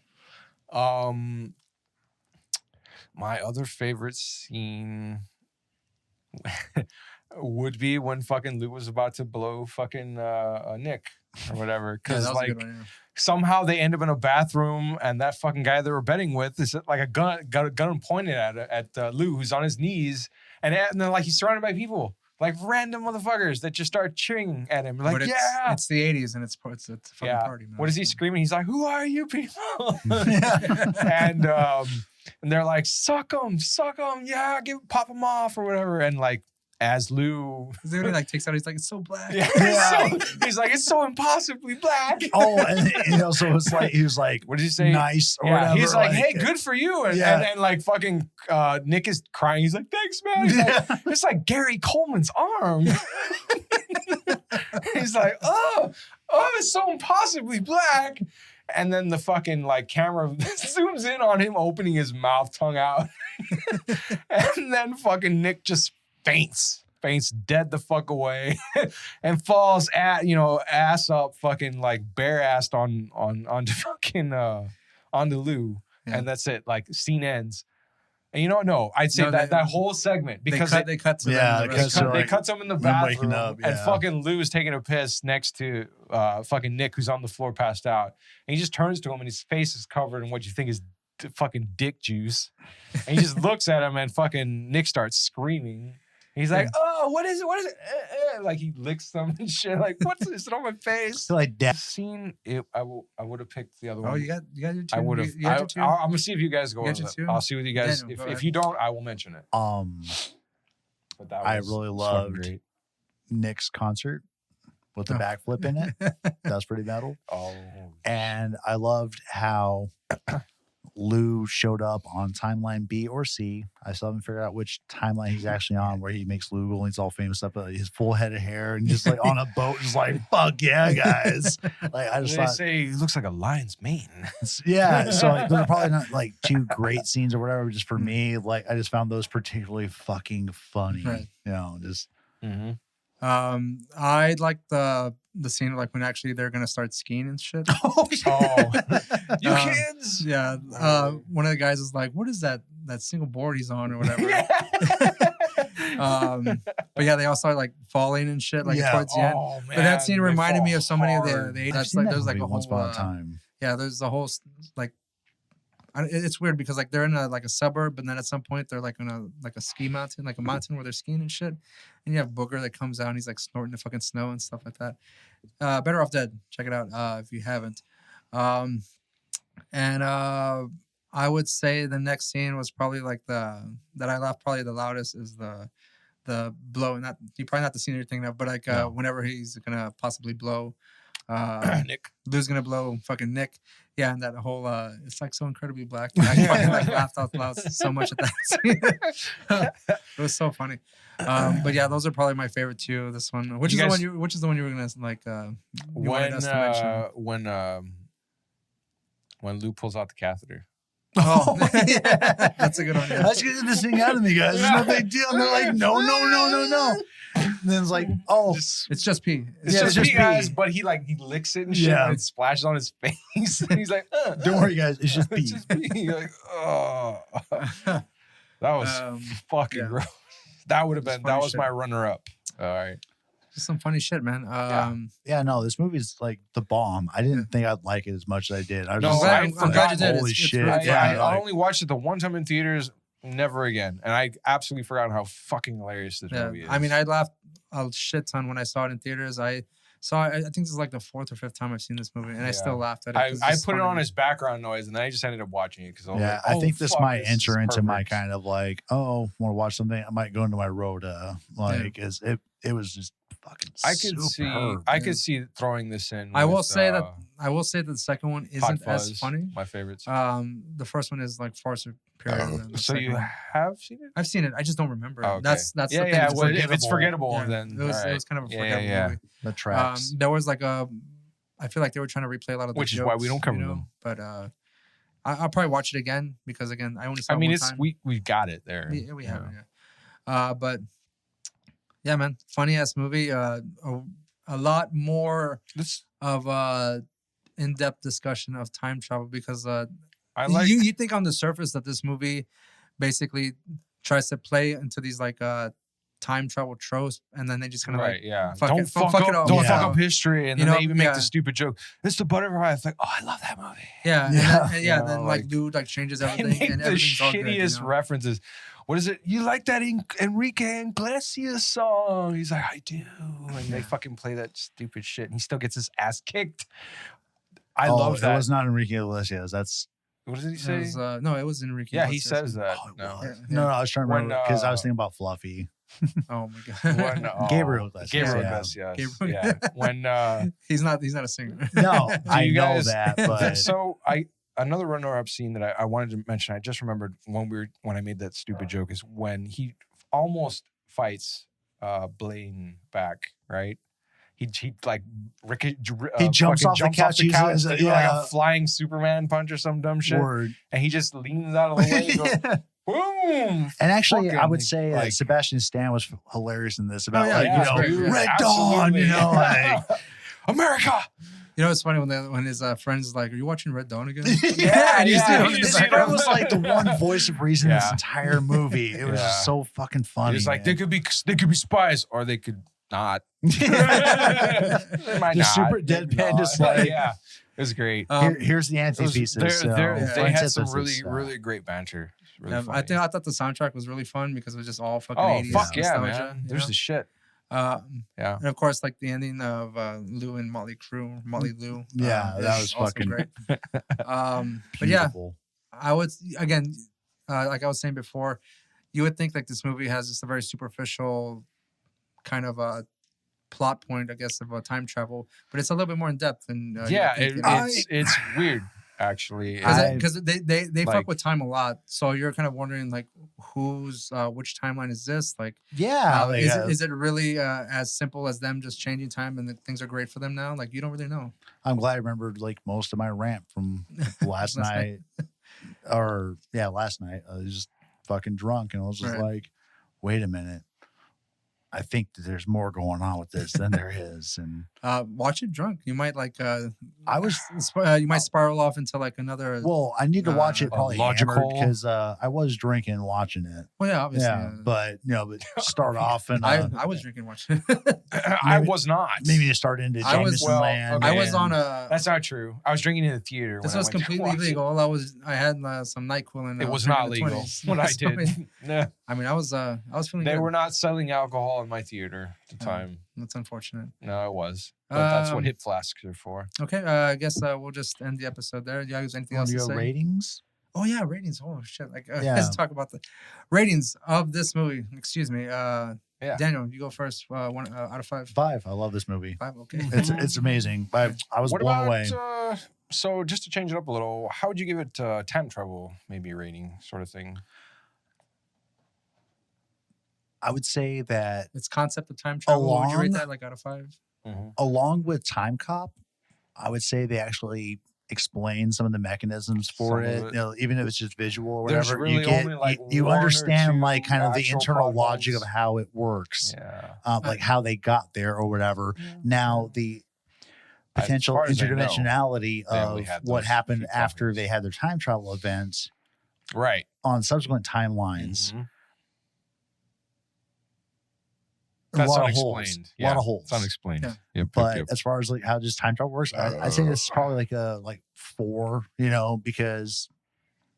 My other favorite scene would be when fucking Lou was about to blow fucking Nick or whatever, Yeah, because that was a like good one, yeah. somehow they end up in a bathroom and that fucking guy they were betting with is like a gun pointed at Lou, who's on his knees, and then like he's surrounded by people. Like random motherfuckers that just start cheering at him. Like, But it's the 80s and it's a fucking yeah. party, man. What is he screaming? He's like, "Who are you people?" Yeah. and they're like, "Suck 'em, yeah, pop 'em off or whatever." And like, as Lou, Then he like takes out, he's like, it's so black. yeah, Yeah. he's like, "It's so impossibly black." Oh, and also it's like he was like, What did he say? nice or Yeah, whatever. he's like, "Hey, good for you," and, Yeah. and like fucking Nick is crying. He's like, "Thanks, man." He's like, it's like Gary Coleman's arm. He's like, "Oh, it's so impossibly black." And then the fucking like camera zooms in on him opening his mouth, tongue out, and then fucking Nick just faints dead the fuck away, and falls ass up, fucking like bare assed onto fucking onto Lou, Yeah. and that's it. Like scene ends. And you know what? No, I'd say No, that whole segment because they cut to Yeah, them. they The rest cut of to, it. they cut him in the them waking bathroom, up, and yeah. fucking Lou is taking a piss next to fucking Nick, who's on the floor passed out. And he just turns to him, and his face is covered in what you think is fucking dick juice. And he just looks at him, and fucking Nick starts screaming. He's like, "Oh, what is it? What is it?" Like he licks them and shit. Like, what's this on my face? like The that. scene, I would have picked the other one. Oh, you got your two. I would have. You got your two? I'm gonna see if you guys go You got with your it. two? I'll see with you guys. Daniel, go If ahead. you don't, I will mention it. But that I was really fucking loved great. Nick's concert with the Oh. backflip in it. That was pretty metal. Oh, And I loved how Lou showed up on timeline B or C. I still haven't figured out which timeline he's actually on, where he makes Lou and he's all famous up, his full head of hair and just like on a boat, just like, fuck yeah, guys. Like, I just they thought, say he looks like a lion's mane. yeah. So like, those are probably not like two great scenes or whatever. Just for me, like, I just found those particularly fucking funny. Right. You know, just Mm-hmm. I like the scene like when actually they're gonna start skiing and shit. Oh, You kids. Yeah. One of the guys is like, "What is that single board he's on or whatever?" But yeah, they all start like falling and shit like towards the end. Oh, man, But that scene they reminded fall me of so many of the hard. 80s. I've That's seen like that there's like movie a once whole upon a time. yeah, there's a whole like it's weird because like they're in a suburb, and then at some point they're like on a ski mountain, like a mountain where they're skiing and shit. And you have Booger that comes out and he's like snorting the fucking snow and stuff like that. Better Off Dead. Check it out if you haven't. And I would say the next scene was probably like that I laughed probably the loudest is the blow. Not you probably not the scene you're thinking of, but like whenever he's gonna possibly blow. Nick. Lou's gonna blow fucking Nick. Yeah, and that whole it's like so incredibly black. I fucking like laughed out loud so much at that scene. It was so funny. But yeah, those are probably my favorite two. This one, which is the one you were gonna like wanted us to mention. When Lou pulls out the catheter. Oh, yeah, that's a good one. Yeah. Let's get this thing out of me, guys. It's no big deal. And they're like, no. And then it's like, oh, it's just pee. It's just pee, guys. But he licks it and shit, and it splashes on his face. And he's like, don't worry, guys. It's just pee. It's just pee. You're like, oh, that was fucking gross. That was my runner-up. All right. Just some funny shit, man. No, this movie's like the bomb. I didn't think I'd like it as much as I did. I was I'm glad you did. Holy shit. Really I only watched it the one time in theaters, never again. And I absolutely forgot how fucking hilarious this movie is. I mean, I laughed a shit ton when I saw it in theaters. I think this is like the 4th or 5th time I've seen this movie, and I still laughed at it. I put it on as background noise, and then I just ended up watching it because I think this might enter into my kind of like, want to watch something. I might go into my Rhoda. It was just fucking. I could see throwing this in. I will say that the second one isn't as funny. My favorites. The first one is like far superior. So you have seen it? I've seen it. I just don't remember. Oh, okay. That's the thing. Well, if it's forgettable, then it was kind of a forgettable movie. The tracks. There was like I feel like they were trying to replay a lot of the which jokes, is why we don't cover them. But I'll probably watch it again because again I only saw. I mean, it one time. we've got it there. We have it. Yeah. But yeah, man, funny ass movie. A lot more of in-depth discussion of time travel because you think on the surface that this movie basically tries to play into these like time travel tropes, and then they just kind of don't fuck up history, and then they even make the stupid joke. It's the butterfly. It's like, oh, I love that movie. Then like dude like changes everything, and the everything's all good, shittiest references. What is it? You like that Enrique Iglesias song? He's like, I do. And they fucking play that stupid shit. And he still gets his ass kicked. I love that. It was not Enrique Iglesias. That's... What did he say? It was Enrique Iglesias. He says that. No, I was trying to remember because I was thinking about Fluffy. Oh my god. Gabriel Iglesias. Yeah. When he's not a singer. No, I know that, but so another runner-up scene that I wanted to mention, I just remembered when I made that stupid joke, is when he almost fights Blaine back, right? He like he jumps off the couch, do like a flying Superman punch or some dumb shit, and he just leans out of the way and goes, boom! And actually, I would say Sebastian Stan was hilarious in this about Red Dawn, America. You know, it's funny when his friends is like, "Are you watching Red Dawn again?" That was like the one voice of reason in this entire movie. It was just so fucking funny. It's like they could be spies, or they could not. Just super deadpan, just like it was great. Here's the antithesis. They had some really great banter. Really I thought the soundtrack was really fun because it was just all fucking 80s. Fuck yeah, man! There's the shit. And of course, like the ending of Lou and Motley Lou. That was fucking great. But yeah, I would again, like I was saying before, you would think like this movie has just a very superficial kind of a plot point, I guess, of time travel, but it's a little bit more in depth. And it's weird. Actually, because they fuck with time a lot, so you're kind of wondering like who's which timeline is this? Like, is it really as simple as them just changing time and things are great for them now? Like, you don't really know. I'm glad I remembered like most of my rant from last night, last night. I was just fucking drunk and I was just like, wait a minute. I think that there's more going on with this than there is. And watch it drunk. You might like. I was. You might spiral off into like another. Well, I need to watch it probably logical because I was drinking watching it. Well, yeah, obviously. Yeah, but start off and I was drinking watching. I was not. Maybe to start into Jameson land. Okay. I was on a. That's not true. I was drinking in the theater. This when was I went completely to watch legal. I had some NyQuil and it was not legal. What I did. No. I mean, I was feeling. They good. were not selling alcohol in my theater at the time. That's unfortunate. No, it was. But that's what hip flasks are for. Okay, I guess we'll just end the episode there. Do you guys have anything else to say? Ratings? Oh yeah, ratings. Oh shit! Like let's talk about the ratings of this movie. Excuse me. Yeah. Daniel, you go first. 1 out of 5. 5. I love this movie. 5. Okay. It's amazing. I was blown away. So just to change it up a little, how would you give it time travel, maybe rating sort of thing? I would say that Its concept of time travel. What would you rate that? Like out of 5? Mm-hmm. Along with Time Cop, I would say they actually explain some of the mechanisms for it. You know, even if it's just visual or There's whatever, really you get only, like, you one or understand two like kind of the actual internal logic of problems. how it works, Yeah. like how they got there or whatever. Now the potential far as I know, interdimensionality they only of had what those happened few after problems. they had their time travel events Right. on subsequent timelines. Mhm. A That's lot of unexplained. holes. A lot of holes. It's unexplained. Yeah. Yep, But yep. as far as like how just time travel works, I'd say this is probably like a 4, you know, because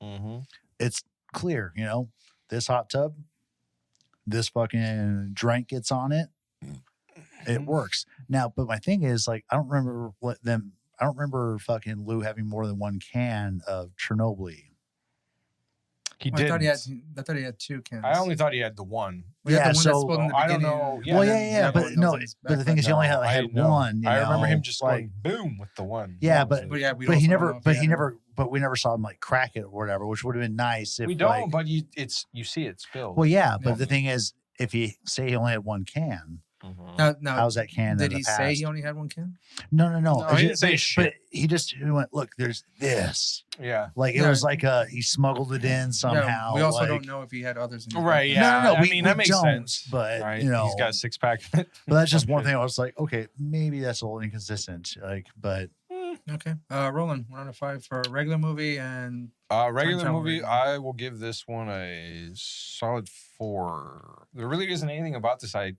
Mm-hmm. it's clear, you know, this hot tub, this fucking drink gets on it, it works. Now, but my thing is like I don't remember fucking Lou having more than one can of Chernobyl. He I did. thought he had 2 cans. I only thought he had the one. We had Yeah, the one so- that's spilled in the I don't beginning. know. Well, and yeah, then yeah, the but other one no, goes in his but the thing backpack. is, he only had I know. one. You I remember know, him just like, going boom with the one. Yeah, That was but- it. But yeah, we but he also never, don't know if but had he it. never, but we never saw him like crack it or whatever, which would have been nice if We don't, like, but you see it spilled. well, yeah, but Yeah. the thing is, if he say he only had one can, Mhm. Now, how's that can? did in the he say past? he only had 1 can? No. No, he didn't say but, shit. But he went, look, there's this. Yeah. Like it Yeah. was like he smuggled it in somehow. Yeah, we also like, don't know if he had others. In his Right. backpack. Yeah. No, I we- mean, we that makes don't, sense. but, right? you know, he's got a 6-pack. But that's just one Some thing. I was like, okay, maybe that's a little inconsistent. Like, but Okay. Roland, 1 out of 5 for a regular movie and Regular travel movie, rating. I will give this one a solid 4. There really isn't anything about this I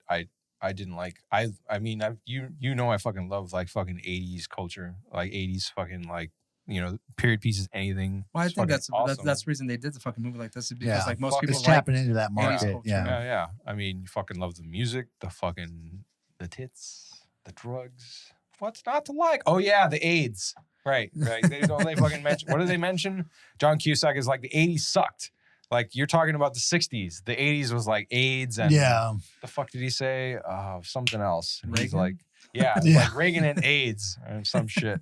didn't like. I mean, you know I fucking love like fucking 80s culture, like 80s fucking like, you know, period pieces, anything. well, I It's think fucking that's awesome. that's the reason they did the fucking movie like this is because yeah, like most fuck, people it's like tapping into that 80s market. culture. Yeah. Yeah. I mean, you fucking love the music, the tits, the drugs. What's not to like? Oh yeah, the AIDS. Right. They fucking mention. What did they mention? John Cusack is like the 80s sucked. Like you're talking about the 60s. The 80s was like AIDS and Yeah. the fuck did he say? Something else. And he's Reagan? like, yeah, it's Yeah. like Reagan and AIDS and some shit.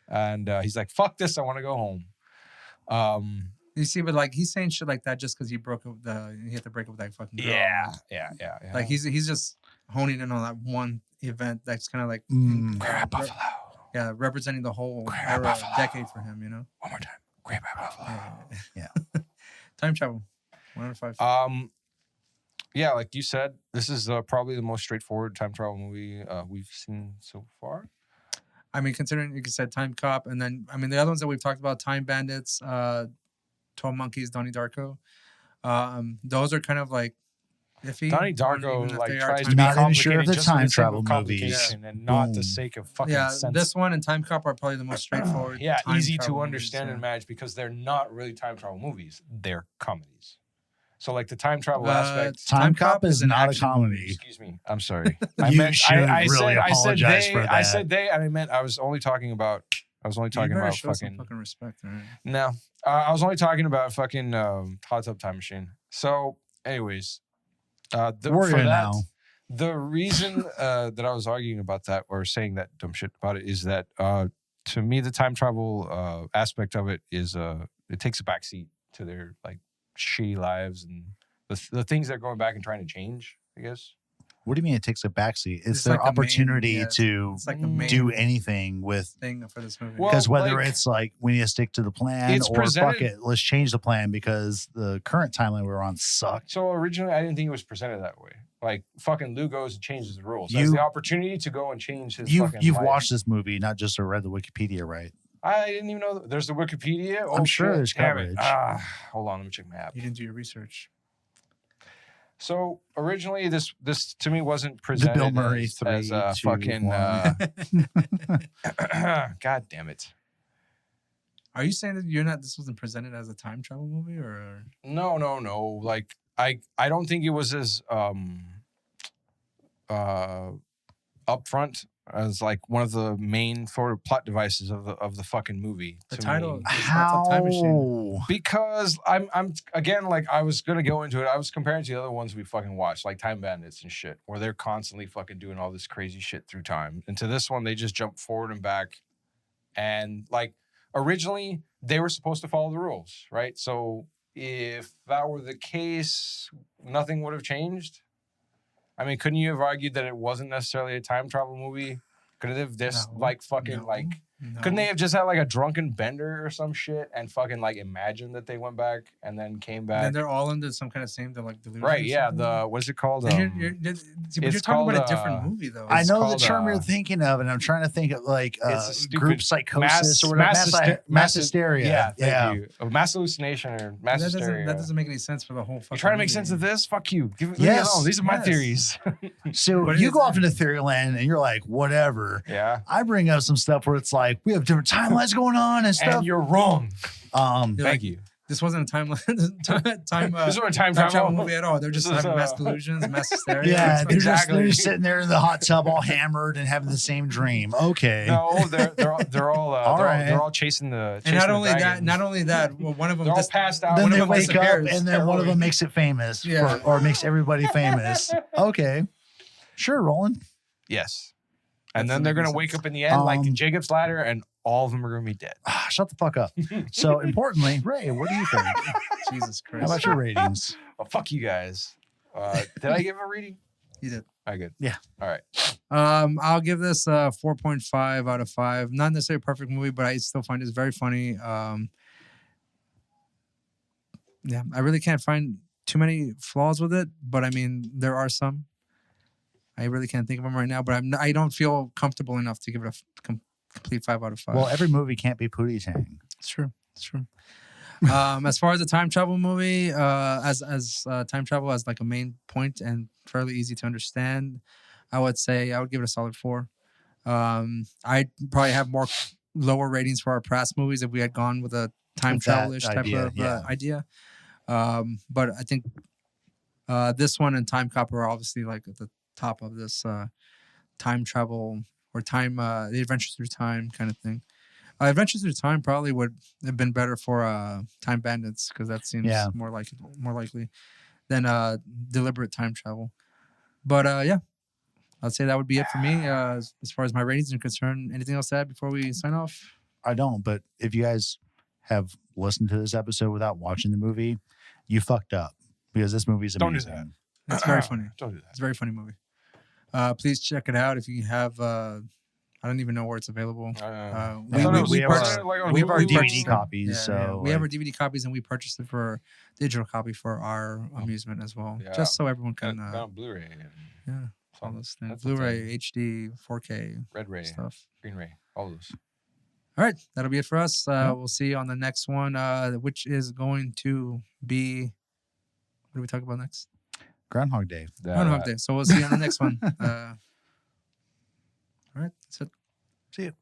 And he's like, fuck this, I want to go home. You see, but like he's saying shit like that just because he had to break up with that fucking girl. Yeah. Like he's just honing in on that one event that's kind of like Grab Buffalo. yeah, representing the whole Grab era, Buffalo. decade for him, you know. One more time. Grab Buffalo. Yeah. Time travel. 1 out of 5. Yeah, like you said, this is probably the most straightforward time travel movie we've seen so far. I mean, considering you said Time Cop, and then I mean the other ones that we've talked about, Time Bandits, 12 Monkeys, Donnie Darko. Those are kind of like iffy. Donnie even Darko if like they are tries to time be Not even sure complicated if the just for time the sake of travel movies. complication and not the Boom. sake of fucking Yeah, sense. this one and Time Cop are probably the most straightforward. Yeah, time easy travel to movies, understand yeah. and manage because they're not really time travel movies. They're comedies. So like the time travel aspect. Time Cop is an not a action comedy. Excuse me. I'm sorry. You should really I apologize said for they. I that. said they, and I meant I was only talking about. You better show some fucking respect, all right? No, I was only talking about fucking Hot Tub Time Machine. So, anyways, We're for here that, now. the reason that I was arguing about that or saying that dumb shit about it is that to me the time travel aspect of it is it takes a backseat to their like shitty lives and the things they're going back and trying to change, I guess. What do you mean it takes a backseat? It's It's their like the main- opportunity yeah, to It's like the main do anything with. thing for this movie. Well, Because whether like, it's like we need to stick to the plan it's or presented- fuck it, let's change the plan because the current timeline we're on sucked. So originally, I didn't think it was presented that way. Like fucking Lou goes and changes the rules. Has the opportunity to go and change his fucking You've life. watched this movie, not just read the Wikipedia, right? I didn't even know there's the Wikipedia. I'm sure there's Damn it. coverage. Hold on, let me check my app. You didn't do your research. So originally, this to me wasn't presented Bill Murray as a 3, 2, fucking. 1. God damn it! Are you saying that this wasn't presented as a time travel movie, or No. Like I don't think it was as upfront as like one of the main sort of plot devices of the fucking movie. the to title? me. It's not the time machine. Because I'm again, like I was gonna go into it. I was comparing to the other ones we fucking watched, like Time Bandits and shit, where they're constantly fucking doing all this crazy shit through time. And to this one, they just jump forward and back. And like originally, they were supposed to follow the rules, right? So if that were the case, nothing would have changed. I mean, couldn't you have argued that it wasn't necessarily a time travel movie? Could it have just couldn't they have just had like a drunken bender or some shit and fucking like imagined that they went back and then came back? And they're all into some kind of same delusion. Right, yeah. What's it called? But you're talking about a different movie, though. I know the term you're thinking of, and I'm trying to think of like group psychosis or whatever. Mass hysteria. Yeah, thank you. Mass hallucination or mass hysteria. That doesn't make any sense for the whole fucking You're trying to make movie. sense of this? Fuck you. Leave me alone. These are my theories. So you go off into theory land and you're like, whatever. Yeah. I bring up some stuff where it's like, we have different timelines going on and stuff. And you're wrong. Thank you. This wasn't a this wasn't a time travel movie at all. They're just having mass delusions, mass hysteria. Yeah, they're just sitting there in the hot tub, all hammered and having the same dream. Okay. No, they're all chasing the. And not only that, well, one of them they're all passed out. Then they wake up, and then one of them makes it famous, or makes everybody famous. Okay, sure, Roland. Yes, and then they're gonna wake up in the end like Jacob's Ladder, and all of them are gonna be dead. Shut the fuck up. So importantly, Ray, what do you think? Jesus Christ. How about your ratings? Well, fuck you guys. Did I give a reading? You did. All right, good. Yeah. All right. I'll give this 4.5 out of 5. Not necessarily a perfect movie, but I still find it very funny. Yeah, I really can't find too many flaws with it, but I mean, there are some. I really can't think of them right now, but I don't feel comfortable enough to give it a complete 5 out of 5. Well, every movie can't be Pootie Tang. It's true. It's true. As far as a time travel movie, as time travel as like a main point and fairly easy to understand, I would say I would give it a solid 4. I'd probably have more lower ratings for our past movies if we had gone with a time travel-ish type of idea. But I think this one and Time Cop are obviously like at the top of this time travel or time the Adventures Through Time kind of thing. Adventures Through Time probably would have been better for Time Bandits because that seems more likely than deliberate time travel. But yeah, I'd say that would be it for me as far as my ratings are concerned. Anything else to add before we sign off? I don't, but if you guys have listened to this episode without watching the movie, you fucked up because this movie is amazing. Don't do that. It's very funny. Don't do that. It's a very funny movie. Please check it out if you have. I don't even know where it's available. we have our DVD copies. So we have our DVD copies, and we purchased it for digital copy for our amusement as well, just so everyone can. On Blu-ray. All those things. Blu-ray, HD, 4K, Red Ray, stuff, Green Ray, all those. All right, that'll be it for us. We'll see you on the next one, which is going to be. What do we talk about next? Groundhog Day. Groundhog Day. So we'll see you on the next one. All right, that's it. See you.